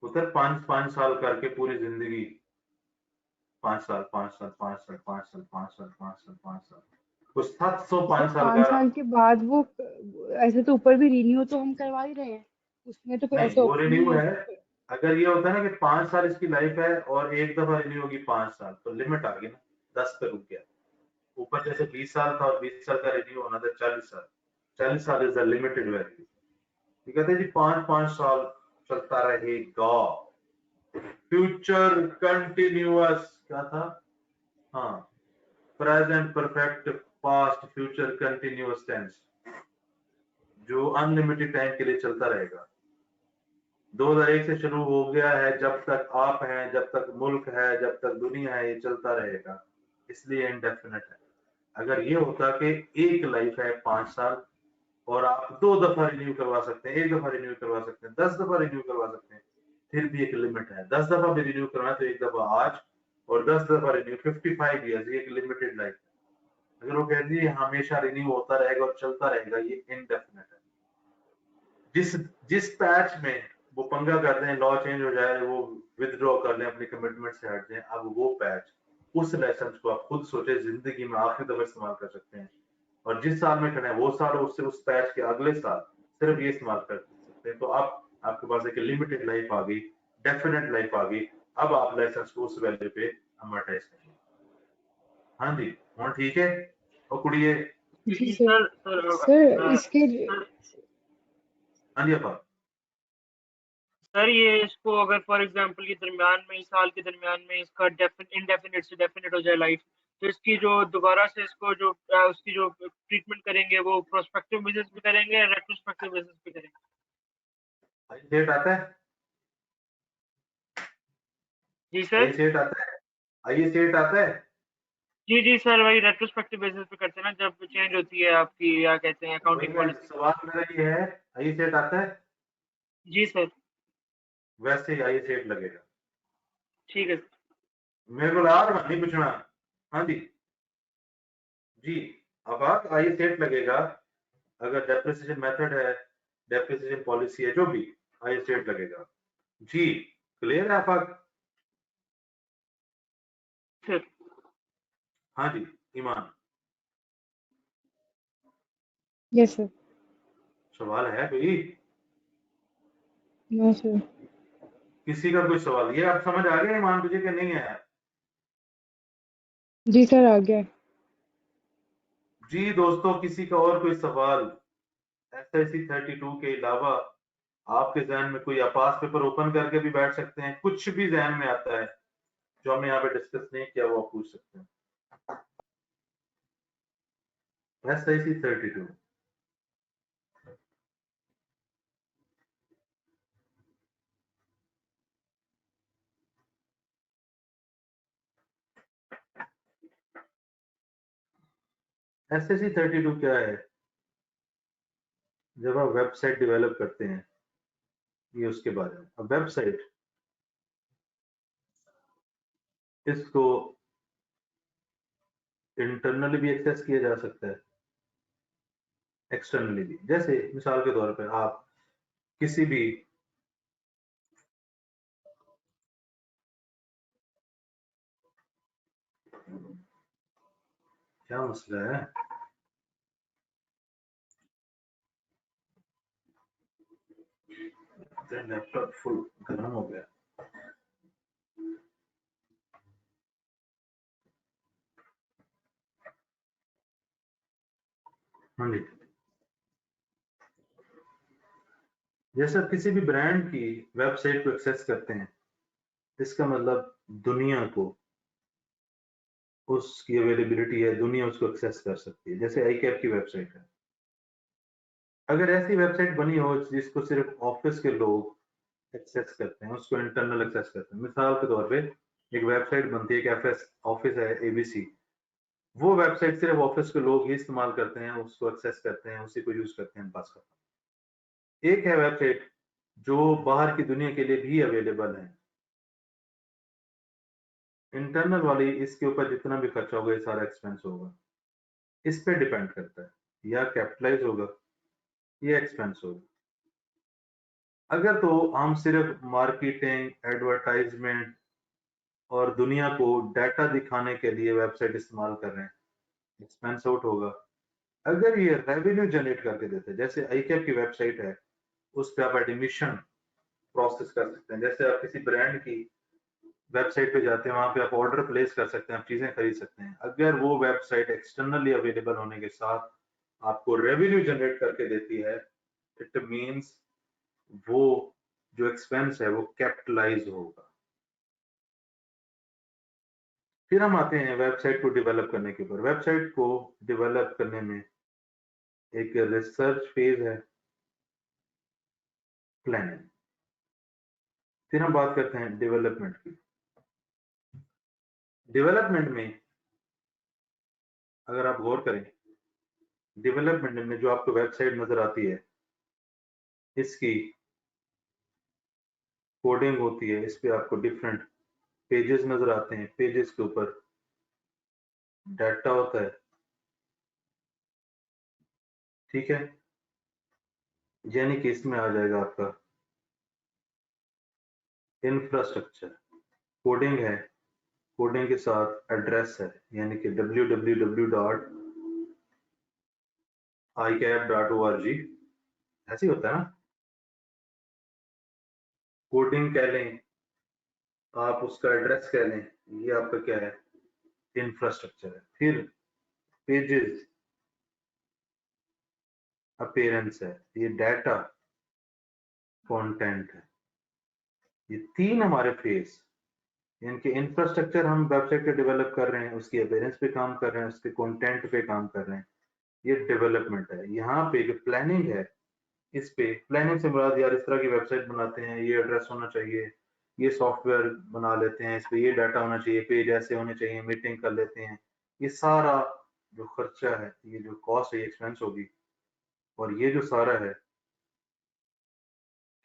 A: पुत्र 5-5 साल करके पूरी जिंदगी 5 साल 5 साल 5 साल 5 साल 5 साल 5 साल 5 साल कुछ 705
B: सर
A: साल का
B: 5 साल के बाद वो ऐसे तो ऊपर भी रिन्यू तो हम करवा ही रहे हैं उसमें तो कोई
A: नहीं
B: ऐसा
A: वो
B: ऑप्शन नहीं
A: रिन्यू
B: है
A: है अगर ये होता है ना कि 5 साल इसकी लाइफ है और एक दफा रिन्यू होगी 5 साल, तो लिमिट आ गई ना, 10 पे रुक गया। ऊपर जैसे 20 साल था और 20 साल का रिन्यू होना था 40 साल, 40 साल इज द लिमिटेड वैल्यू। ये कहते हैं जी 5-5 साल चलता रहेगा। फ्यूचर कंटिन्यूअस क्या था? हाँ, present perfect past future continuous tense, जो अनलिमिटेड टाइम के लिए चलता रहेगा। 2001 से शुरू हो गया है, जब तक आप हैं, जब तक मुल्क है, जब तक दुनिया है, ये चलता रहेगा, इसलिए इंडेफिनिट है। अगर ये होता कि एक लाइफ है 5 साल और आप 2 दफा रिन्यू करवा सकते हैं, 1 दफा रिन्यू करवा सकते हैं, 10 दफा रिन्यू करवा सकते हैं, फिर भी एक लिमिट है। 10 दफा भी रिन्यू करवाएं तो 1 दफा आज और 10 दफा रिन्यू, 55 ईयर्स, ये एक लिमिटेड लाइफ है। अगर वो कहती है हमेशा रिन्यू होता रहेगा और चलता रहेगा, ये इनडेफिनिट है। जिस पैच में वो पंगा करते हैं, लॉ चेंज हो जाए, वो विदड्रॉ कर लें, अपनी कमिटमेंट से हट जाए, अब वो पैच, उस लेसन को आप खुद सोचे जिंदगी में आखिरी दफा इस्तेमाल कर सकते हैं, और जिस साल में खड़े हैं वो साल, उससे उस पैच के अगले साल सिर्फ ये इस्तेमाल कर सकते हैं। तो अब आपके पास एक लिमिटेड लाइफ आ गई, डेफिनेट लाइफ आ गई। अब आप लाइसेंस को उस वैल्यू पे अमोर्टाइज करेंगे। हाँ जी, हाँ ठीक है। और कुड़िए,
B: जी
D: सर
B: सर। सर इसके
A: हाँ जी अपा,
D: सर ये इसको अगर फॉर एग्जांपल के दरमियान में, इस साल के दरमियान में इसका इंडेफिनिट से डेफिनेट हो जाए लाइफ, तो इसकी जो दोबारा से इसको जो उसकी जो ट्रीटमेंट करेंगे वो प्रोस्पेक्टिव बेसिस पे करेंगे या रेट्रोस्पेक्टिव बेसिस पे करेंगे?
A: आई सेट आता है,
D: जी
A: आई
D: सर।
A: सेट आता है, आई सेट आता है।
D: जी जी सर, वही रेट्रोस्पेक्टिव बेसिस पे करते हैं ना, जब चेंज होती है आपकी, या कहते हैं
A: वही
D: अकाउंटिंग
A: मैं,
D: पॉलिसी।
A: सवाल मेरा ये है, आई सेट आता है,
D: जी सर।
A: वैसे ही आई सेट लगेगा।
D: ठीक है।
A: मेरे को यार नहीं पूछना। हाँ जी जी, अब आप आई सेट लगेगा, अगर डेप्रिसिएशन मेथड है, डेप्रिसिएशन पॉलिसी है, जो भी, आई सेट लगेगा। जी क्लियर है आफाक?
D: सर
A: हाँ जी ईमान,
B: यस सर।
A: सवाल है कोई?
B: No sir.
A: किसी का कोई सवाल? ये आप समझ आ गया ईमान तुझे कि नहीं आया?
B: जी सर आ गया।
A: जी दोस्तों, किसी का और कोई सवाल SIC 32 के अलावा? आपके जहन में कोई, पास पेपर ओपन करके भी बैठ सकते हैं, कुछ भी जहन में आता है जो हमने यहाँ पे डिस्कस नहीं किया वो आप पूछ सकते हैं। SIC 32, SIC 32 क्या है? जब आप वेबसाइट डेवलप करते हैं, ये उसके बारे में। अब वेबसाइट, इसको इंटरनली भी एक्सेस किया जा सकता है, एक्सटर्नली भी। जैसे मिसाल के तौर पर आप किसी भी क्या मसला है, लैपटॉप फुल गर्म हो गया। हाँ जी, जैसे आप किसी भी ब्रांड की वेबसाइट को एक्सेस करते हैं, इसका मतलब दुनिया को उसकी अवेलेबिलिटी है, दुनिया उसको एक्सेस कर सकती है। जैसे ICAP की वेबसाइट है, अगर ऐसी वेबसाइट बनी हो जिसको सिर्फ ऑफिस के लोग एक्सेस करते हैं, उसको इंटरनल एक्सेस करते हैं। मिसाल के तौर पे एक वेबसाइट बनती है, एक FS ऑफिस है ABC, वो वेबसाइट सिर्फ ऑफिस के लोग ही इस्तेमाल करते हैं, उसको एक्सेस करते हैं, उसी को यूज करते हैं, बस खत्म। एक है वेबसाइट जो बाहर की दुनिया के लिए भी अवेलेबल है। इंटरनल वाली, इसके ऊपर जितना भी खर्चा होगा ये सारा एक्सपेंस होगा, इस पे डिपेंड करता है, या कैपिटलाइज होगा या एक्सपेंस होगा। अगर तो हम सिर्फ मार्केटिंग, एडवर्टाइजमेंट और दुनिया को डाटा दिखाने के लिए वेबसाइट इस्तेमाल कर रहे हैं, एक्सपेंस आउट होगा। अगर ये रेवेन्यू जनरेट करके देते हैं, जैसे ICAP की वेबसाइट है, उस पर आप एडमिशन प्रोसेस कर सकते हैं। जैसे आप किसी ब्रांड की वेबसाइट पे जाते हैं, वहां पे आप ऑर्डर प्लेस कर सकते हैं, आप चीजें खरीद सकते हैं। अगर वो वेबसाइट एक्सटर्नली अवेलेबल होने के साथ आपको रेवेन्यू जनरेट करके देती है, इट मींस वो जो एक्सपेंस है वो कैपिटलाइज होगा। फिर हम आते हैं वेबसाइट को डेवलप करने के ऊपर। वेबसाइट को डेवलप करने में एक रिसर्च फेज है, प्लानिंग, फिर हम बात करते हैं डेवलपमेंट की। डेवलपमेंट में अगर आप गौर करें, डेवलपमेंट में जो आपको वेबसाइट नजर आती है, इसकी कोडिंग होती है, इस पे आपको डिफरेंट पेजेस नजर आते हैं, पेजेस के ऊपर डाटा होता है, ठीक है। यानी कि इसमें आ जाएगा आपका इंफ्रास्ट्रक्चर, कोडिंग है, कोडिंग के साथ एड्रेस है, यानी कि www.icap.org, ऐसे ही होता है ना, कोडिंग कह लें आप, उसका एड्रेस कह लें, ये आपका क्या है, इंफ्रास्ट्रक्चर है। फिर पेजेस, अपीयरेंस है, ये डाटा, कंटेंट है। ये तीन हमारे फेस, इनके इंफ्रास्ट्रक्चर हम वेबसाइट पे डेवलप कर रहे हैं, उसकी अपीयरेंस पे काम कर रहे हैं, उसके कंटेंट पे काम कर रहे हैं, ये डेवलपमेंट है। यहाँ पे जो प्लानिंग है, इस पे प्लानिंग से मुराद यार इस तरह की वेबसाइट बनाते हैं, ये एड्रेस होना चाहिए, ये सॉफ्टवेयर बना लेते हैं, इस पे ये डाटा होना चाहिए, पेज ऐसे होने चाहिए, मीटिंग कर लेते हैं, ये सारा जो खर्चा है, ये जो कॉस्ट है, ये एक्सपेंस होगी, और ये जो सारा है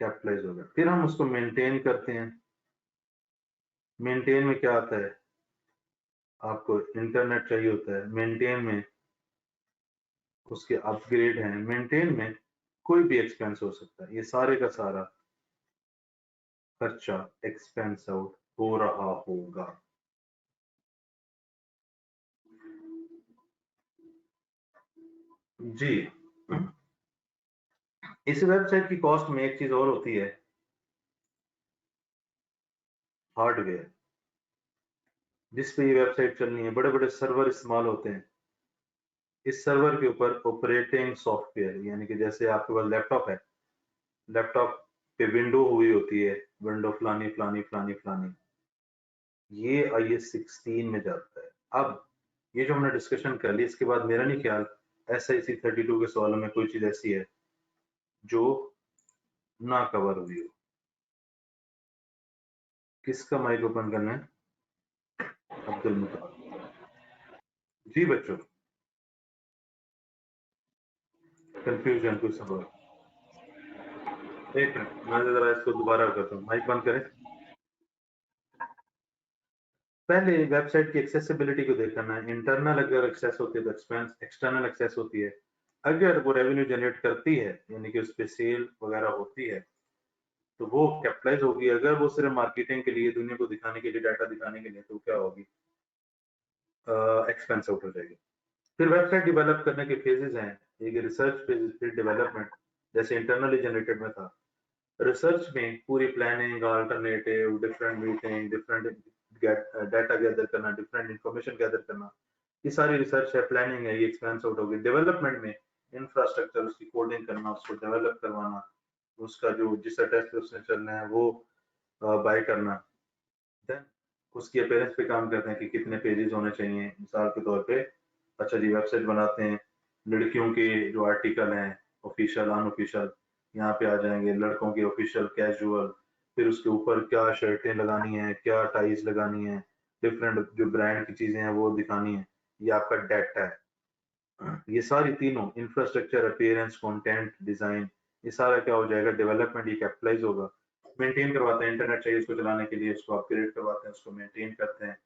A: कैपिटलाइज होगा। फिर हम उसको मेंटेन करते हैं। मेंटेन में क्या आता है, आपको इंटरनेट चाहिए होता है, मेंटेन में उसके अपग्रेड हैं, मेंटेन में कोई भी एक्सपेंस हो सकता है, ये सारे का सारा खर्चा एक्सपेंस आउट हो रहा होगा। जी, इस वेबसाइट की कॉस्ट में एक चीज और होती है, हार्डवेयर, जिस पे ये वेबसाइट चलनी है। बड़े बड़े सर्वर इस्तेमाल होते हैं, इस सर्वर के ऊपर ऑपरेटिंग सॉफ्टवेयर, यानी कि जैसे आपके पास लैपटॉप है, लैपटॉप पे विंडो हुई होती है, विंडो फलानी फलानी फलानी फलानी, ये IS 16 में जाता है। अब ये जो हमने डिस्कशन कर ली, इसके बाद मेरा नहीं ख्याल SIC 32 के सवालों में कोई चीज ऐसी है जो ना कवर हुई हो। किसका माइक ओपन करना है? अब्दुल मुताब। जी बच्चों, कंफ्यूजन कोई सवाल? एक मिनट, मैं जरा इसको दोबारा करता हूँ, माइक बंद करें। पहले वेबसाइट की एक्सेसिबिलिटी को देखना है। इंटरनल अगर एक्सेस होती है तो एक्सपेंस, एक्सटर्नल एक्सेस होती है। अगर वो रेवेन्यू जनरेट करती है, यानी कि उस पर सेल वगैरह होती है, तो वो कैपिटलाइज होगी। अगर वो सिर्फ मार्केटिंग के लिए, दुनिया को दिखाने के लिए, डाटा दिखाने के लिए, तो क्या होगी, एक्सपेंस आउट हो जाएगी। फिर वेबसाइट डेवलप करने के फेजेस हैं, एक रिसर्च फेज, फिर डेवलपमेंट, जैसे इंटरनली जनरेटेड में था। रिसर्च में पूरी planning, alternative, different meeting, different data gather करना, डिफरेंट इंफॉर्मेशन गैदर करना, ये सारी रिसर्च है, प्लानिंग है, ये एक्सपेंस आउट होगी। डेवलपमेंट में इंफ्रास्ट्रक्चर, उसकी कोडिंग करना, उसको डेवलप करवाना, उसका जो जिस एड्रेस पे उसने चलना है वो बाय करना, देन उसकी अपीयरेंस पे काम करते हैं कि कितने पेजेस होने चाहिए। मिसाल के तौर पे, अच्छा जी, वेबसाइट बनाते हैं, लड़कियों के जो आर्टिकल हैं ऑफिशियल, अनऑफिशियल, यहाँ पे आ जाएंगे, लड़कों के ऑफिशियल, कैजुअल, फिर उसके ऊपर क्या शर्टें लगानी है, क्या टाइज लगानी है, डिफरेंट जो ब्रांड की चीजें हैं वो दिखानी है, ये आपका डाटा है। ये सारी तीनों, इंफ्रास्ट्रक्चर, अपीयरेंस, कंटेंट, डिजाइन, ये सारा क्या हो जाएगा, डेवलपमेंट, ये कैपिटलाइज होगा। मेंटेन करवाते हैं, इंटरनेट चाहिए उसको चलाने के लिए, उसको अपग्रेड करवाते हैं, उसको मेंटेन करते हैं,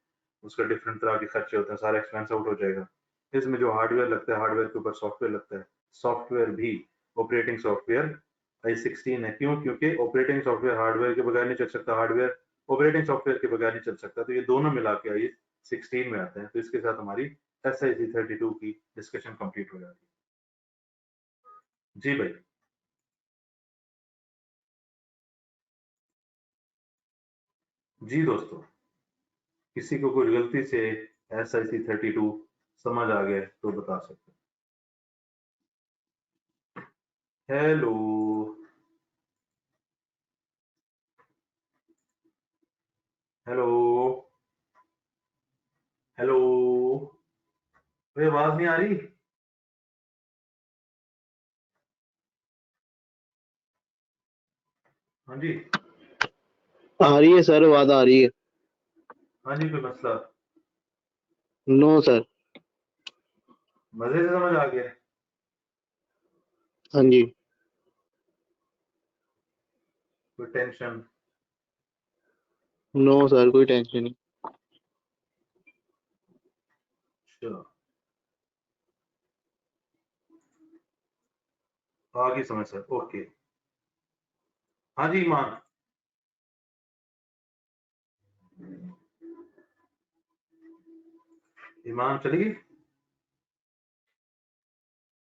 A: उसका डिफरेंट तरह के खर्चे होते हैं, सारा एक्सपेंस आउट हो जाएगा। इसमें जो हार्डवेयर लगता है, हार्डवेयर के ऊपर सॉफ्टवेयर लगता है, सॉफ्टवेयर भी ऑपरेटिंग सॉफ्टवेयर i16 है। क्यों? क्योंकि ऑपरेटिंग सॉफ्टवेयर हार्डवेयर के बगैर नहीं चल सकता, हार्डवेयर ऑपरेटिंग सॉफ्टवेयर के बगैर नहीं चल सकता, तो ये दोनों मिला के i16 में आते हैं। तो इसके साथ हमारी SIC 32 की डिस्कशन कंप्लीट हो जाती है। जी भाई। जी दोस्तों, किसी को कोई गलती से SIC 32 समझ आ गया तो बता सकते हैं। हेलो हेलो हेलो, कोई आवाज नहीं आ रही? हाँ जी,
C: आ रही है सर, आवाज आ रही है।
A: हाँ जी, कोई मसला?
C: No sir.
A: मजे से समझ आ गया?
C: हाँ जी।
A: कोई टेंशन?
C: नो सर, कोई टेंशन नहीं।
A: चलो, आ गई समझ सर, ओके। हाँ जी ईमान, ईमान चली गई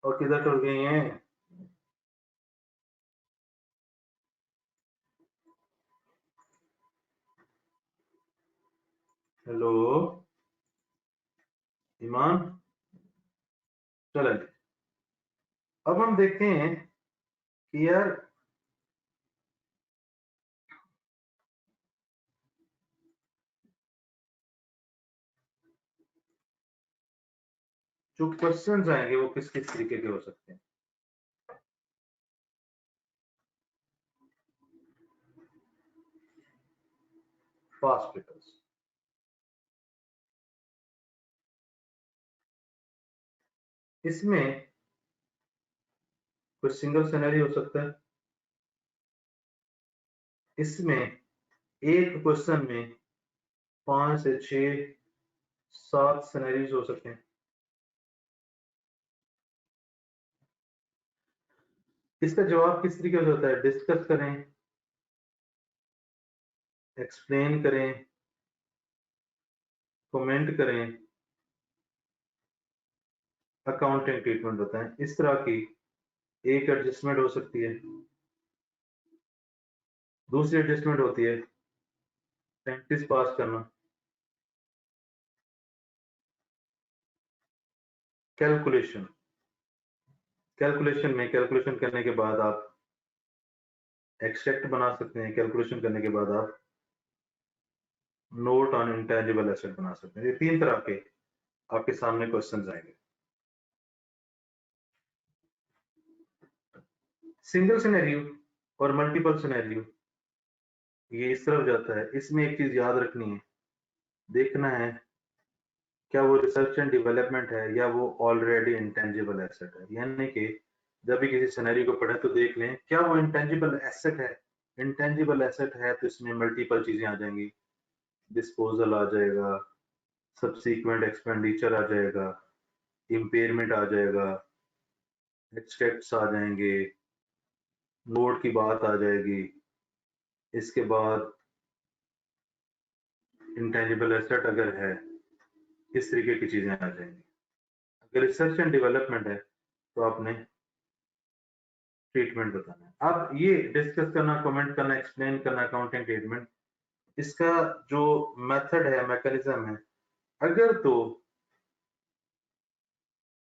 A: और किधर चल गई हैं? हेलो ईमान, चले। अब हम देखते हैं कि यार जो क्वेश्चंस आएंगे वो किस किस तरीके के हो सकते हैं। फास्ट पेपर्स, इसमें कोई सिंगल सिनेरियो हो सकता है। इसमें एक क्वेश्चन में 5 से 6 7 सिनेरियोज हो सकते हैं। इसका जवाब किस तरीके से होता है? डिस्कस करें, एक्सप्लेन करें, कमेंट करें, अकाउंटिंग ट्रीटमेंट बताएं। इस तरह की एक एडजस्टमेंट हो सकती है। दूसरी एडजस्टमेंट होती है प्रैक्टिस पास करना। कैलकुलेशन, कैलकुलेशन में कैलकुलेशन करने के बाद आप एक्सट्रैक्ट बना सकते हैं। कैलकुलेशन करने के बाद आप नोट ऑन इंटेंजिबल एसेट बना सकते हैं। ये 3 तरह के आपके सामने क्वेश्चंस आएंगे। सिंगल सिनेरियो और मल्टीपल सिनेरियो, ये इस तरफ जाता है। इसमें एक चीज याद रखनी है, देखना है क्या वो रिसर्च एंड डेवलपमेंट है या वो ऑलरेडी इंटेंजिबल एसेट है। यानी कि जब भी किसी सिनेरियो को पढ़े तो देख लें क्या वो इंटेंजिबल एसेट है। इंटेंजिबल एसेट है तो इसमें मल्टीपल चीजें आ जाएंगी। डिस्पोजल आ जाएगा, सब्सीक्वेंट एक्सपेंडिचर आ जाएगा, इम्पेयरमेंट आ जाएगा, एक्सट्रैक्ट्स आ जाएंगे, नोट की बात आ जाएगी। इसके बाद इंटेंजिबल एसेट अगर है, इस तरीके की चीजें आ जाएंगी। अगर रिसर्च एंड डेवलपमेंट है तो आपने ट्रीटमेंट बताना है। अब ये डिस्कस करना, कमेंट करना, एक्सप्लेन करना, अकाउंटिंग ट्रीटमेंट, इसका जो मेथड है, मैकेनिज्म है, अगर तो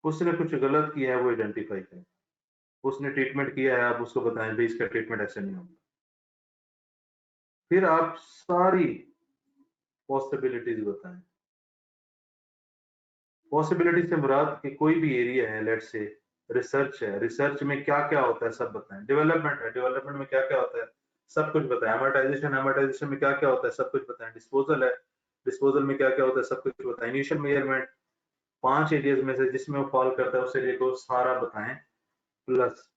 A: उसने कुछ गलत किया है वो आइडेंटिफाई करें। उसने ट्रीटमेंट किया है, आप उसको बताएं भाई इसका ट्रीटमेंट ऐसे नहीं होगा। फिर आप सारी पॉसिबिलिटीज बताएं। पॉसिबिलिटी से मुराद कि कोई भी एरिया है, लेट्स से रिसर्च है, रिसर्च में क्या क्या होता है सब बताएं। डेवलपमेंट है, डेवलपमेंट में क्या क्या होता है सब कुछ बताएं। अमोर्टाइजेशन, अमोर्टाइजेशन में क्या क्या होता है सब कुछ बताएं। डिस्पोजल है, डिस्पोजल में क्या क्या होता है सब कुछ बताएं। इनिशियल मेजरमेंट 5 एरियाज में से जिसमें वो फॉल करता है उस एरिया को सारा बताएं। प्लस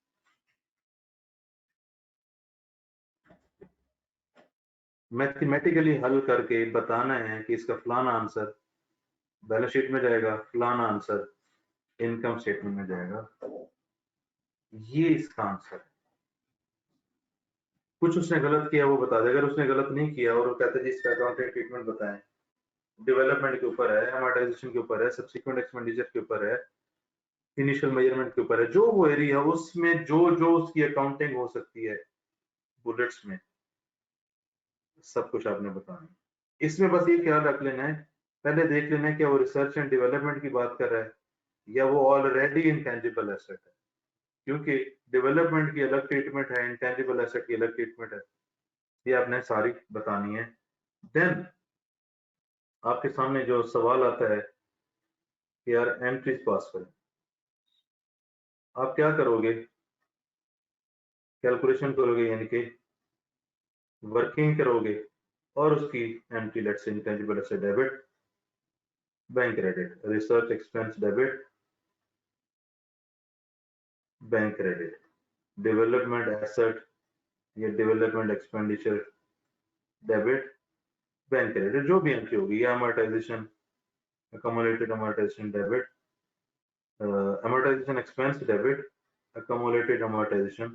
A: मैथमेटिकली हल करके बताना है कि इसका फलाना आंसर बैलेंस शीट में जाएगा, फलाना आंसर इनकम स्टेटमेंट में जाएगा। ये इसका आंसर है। कुछ उसने गलत किया वो बता दे। अगर उसने गलत नहीं किया और वो कहता है जी इसका अकाउंटिंग ट्रीटमेंट बताएं, डेवलपमेंट के ऊपर है, अमोर्टाइजेशन के ऊपर है, सब्सिक्वेंट एक्सपेंडिचर के ऊपर है, इनिशियल मेजरमेंट के ऊपर है, जो वो एरिया है उसमें जो जो उसकी अकाउंटिंग हो सकती है बुलेट्स में सब कुछ आपने बताना। इसमें बस ये ख्याल रख लेना है, पहले देख लेना है क्या वो रिसर्च एंड डेवलपमेंट की बात कर रहा है या वो ऑलरेडी इंटेंजिबल एसेट है, क्योंकि डेवलपमेंट की अलग ट्रीटमेंट है, इंटेंजिबल एसेट की अलग ट्रीटमेंट है, ये आपने सारी बतानी है। देन आपके सामने जो सवाल आता है कि यार एंट्रीज पास करें, आप क्या करोगे, कैलकुलेशन करोगे यानी कि वर्किंग करोगे और उसकी एंट्री लेट्स से intangible asset debit, bank credit, research expense debit, bank credit, development asset या development expenditure debit, bank credit, जो भी एंट्री होगी, या amortisation, accumulated amortization debit, amortization expense debit, accumulated amortization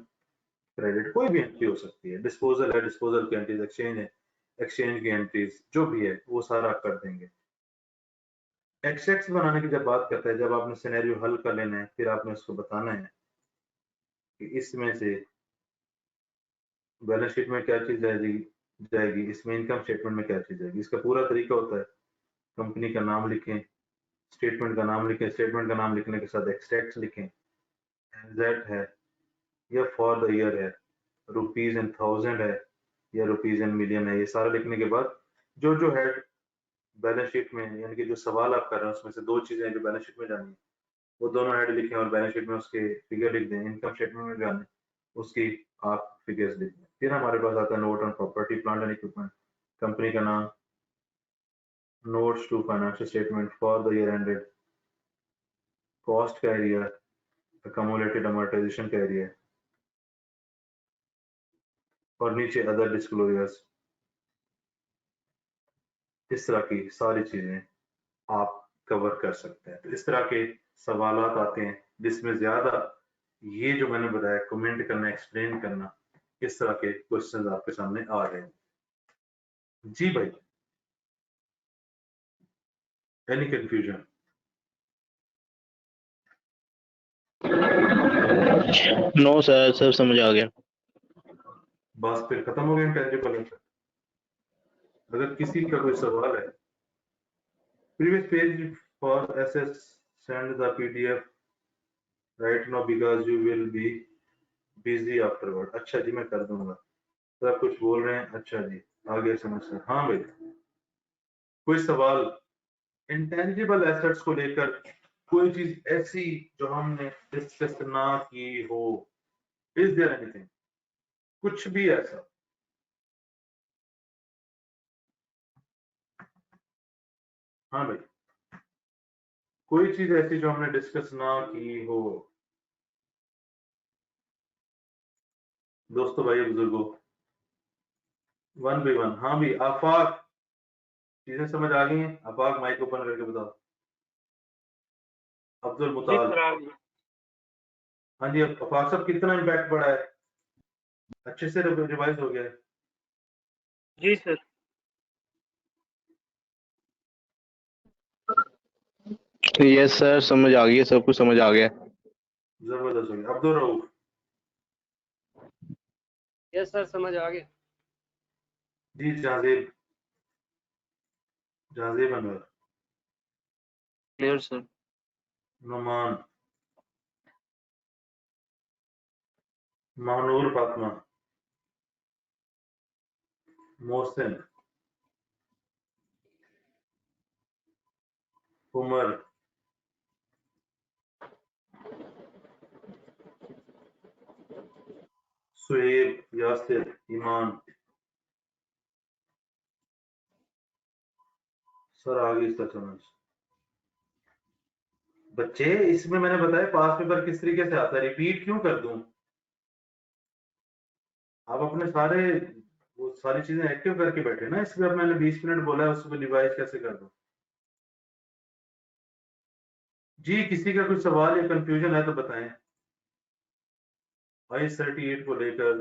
A: credit, कोई भी एंट्री हो सकती है, डिस्पोजल है, डिस्पोजल की एंट्रीज, एक्सचेंज है, एक्सचेंज की एंट्रीज, जो भी है वो सारा आप कर देंगे। एक्सट्रैक्ट्स बनाने की जब बात करते हैं, जब आपने सिनेरियो हल कर लेना है, फिर आपने उसको बताना है कि इसमें से बैलेंस शीट में क्या चीज जाएगी, इसमें इनकम स्टेटमेंट में क्या चीज जाएगी। इसका पूरा तरीका होता है, कंपनी का नाम लिखें, स्टेटमेंट का नाम लिखें, स्टेटमेंट का नाम लिखने के साथ एक्सट्रैक्ट्स लिखें, एग्जैक्ट है या फॉर द ईयर है, रुपीज इन थाउजेंड है या रुपीज इन मिलियन है, ये सारा लिखने के बाद जो जो हेड बैलेंस शीट में, यानी कि जो सवाल आप कर रहे हैं उसमें से दो चीजें जो बैलेंस शीट में जानी है वो दोनों हेड लिखें और बैलेंस शीट में उसके फिगर लिख दें। इनकम स्टेटमेंट में जाने उसकी आप फिगर्स लिख दें। फिर हमारे पास आता है note on property plant and equipment, company का नाम, notes to financial statement for the year ended, cost का एरिया, accumulated amortization का एरिया और नीचे अदर डिस्क्लोजर्स। इस तरह की सारी चीजें आप कवर कर सकते हैं। तो इस तरह के सवालात आते हैं जिसमें ज्यादा ये जो मैंने बताया कमेंट करना, एक्सप्लेन करना, इस तरह के क्वेश्चंस आपके सामने आ रहे हैं। जी भाई, एनी कंफ्यूजन?
C: नो सर, सब समझ आ गया।
A: बस फिर खत्म हो गया इंटेंजिबल एसेट। अगर किसी का कोई सवाल है, previous page for assets, send the PDF right now because you will be busy afterward. अच्छा जी, मैं कर दूंगा। तो आप कुछ बोल रहे हैं? अच्छा जी, आगे समझ। हाँ भाई, कोई सवाल इंटेंजिबल एसेट्स को लेकर, कोई चीज ऐसी जो हमने डिस्कस ना की हो? इज देयर एनीथिंग, कुछ भी ऐसा? हाँ भाई, कोई चीज ऐसी जो हमने डिस्कस ना की हो? दोस्तों, भाई बुजुर्गों, वन बाई वन। हाँ भाई, आफाक, चीजें समझ आ गई हैं? आफाक माइक ओपन करके बताओ। अब्दुल
D: जी
A: मुताल,
D: सर, आ गया।
A: हाँ जी। आफाक साहब, कितना इम्पैक्ट पड़ा है? अच्छे से रिवाइज हो गया है?
D: जी सर।
C: यस सर, समझ आ गई, सब कुछ समझ आ गया।
A: जबरदस्त हो गया। अब्दुल रऊफ?
E: यस सर, समझ आ गया।
A: जी। Jazeb, Jazeb Anwar?
E: Clear sir.
A: Numan? Mahnoor Fatima? Mohsin? Umar? Suhaib? Yasir? Iman? Sir आगे इसका समझ। बच्चे, इसमें मैंने बताया पास पेपर किस तरीके से आता है, रिपीट क्यों कर दूं? आप अपने सारे वो सारी चीजें एक्टिव करके बैठे ना, इसमें अब मैंने 20 मिनट बोला है, उसको रिवाइज कैसे कर दूं? जी, किसी का कुछ सवाल या कंफ्यूजन है तो बताएं। I-38 को लेकर,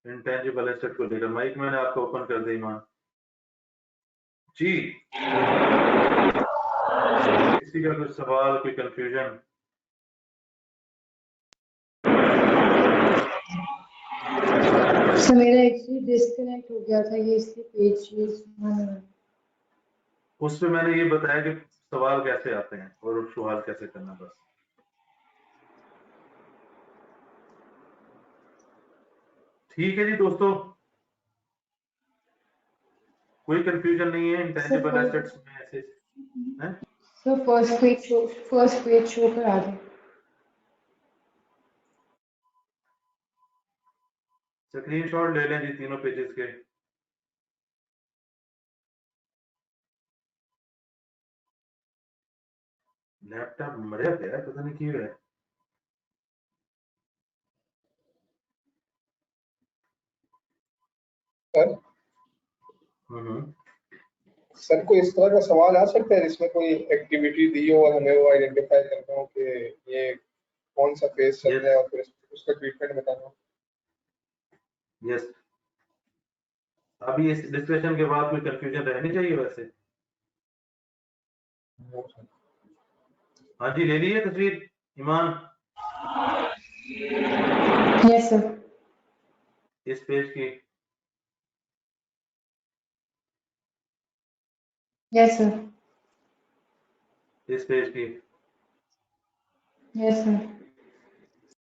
A: इंटेंजिबल एसेट को लेकर, माइक मैंने आपको ओपन कर दिया। ईमान जी, किसी का कुछ सवाल, कोई कंफ्यूजन?
B: सर मेरा एक्चुअली डिस्कनेक्ट हो गया था, ये इसके पेज
A: उस पे मैंने ये बताया कि सवाल कैसे आते हैं और सवाल कैसे करना, बस। ठीक है जी दोस्तों, कोई कंफ्यूजन नहीं है इंटेंजिबल एसेट्स में ऐसे हैं।
B: सर फर्स्ट पेज शो पर आ जाए।
A: स्क्रीनशॉट ले लें जी तीनों पेजेस के। लैपटॉप मर गया, पता नहीं क्यों है।
F: सर सर कोई इस तरह का सवाल आ सकता है जिसमें कोई एक्टिविटी दी हो और हमें वो आइडेंटिफाई करना हो कि ये कौन सा फेज चल रहा है और फिर उसका ट्रीटमेंट बताना हो।
A: यस, अभी इस डिस्कशन के बाद कोई कंफ्यूजन रहनी चाहिए वैसे। हाँ जी, ले लीजिए तस्वीर ईमान।
B: Yes sir.
A: इस पेज की।
B: Yes sir.
A: इस पेज की।
B: Yes sir.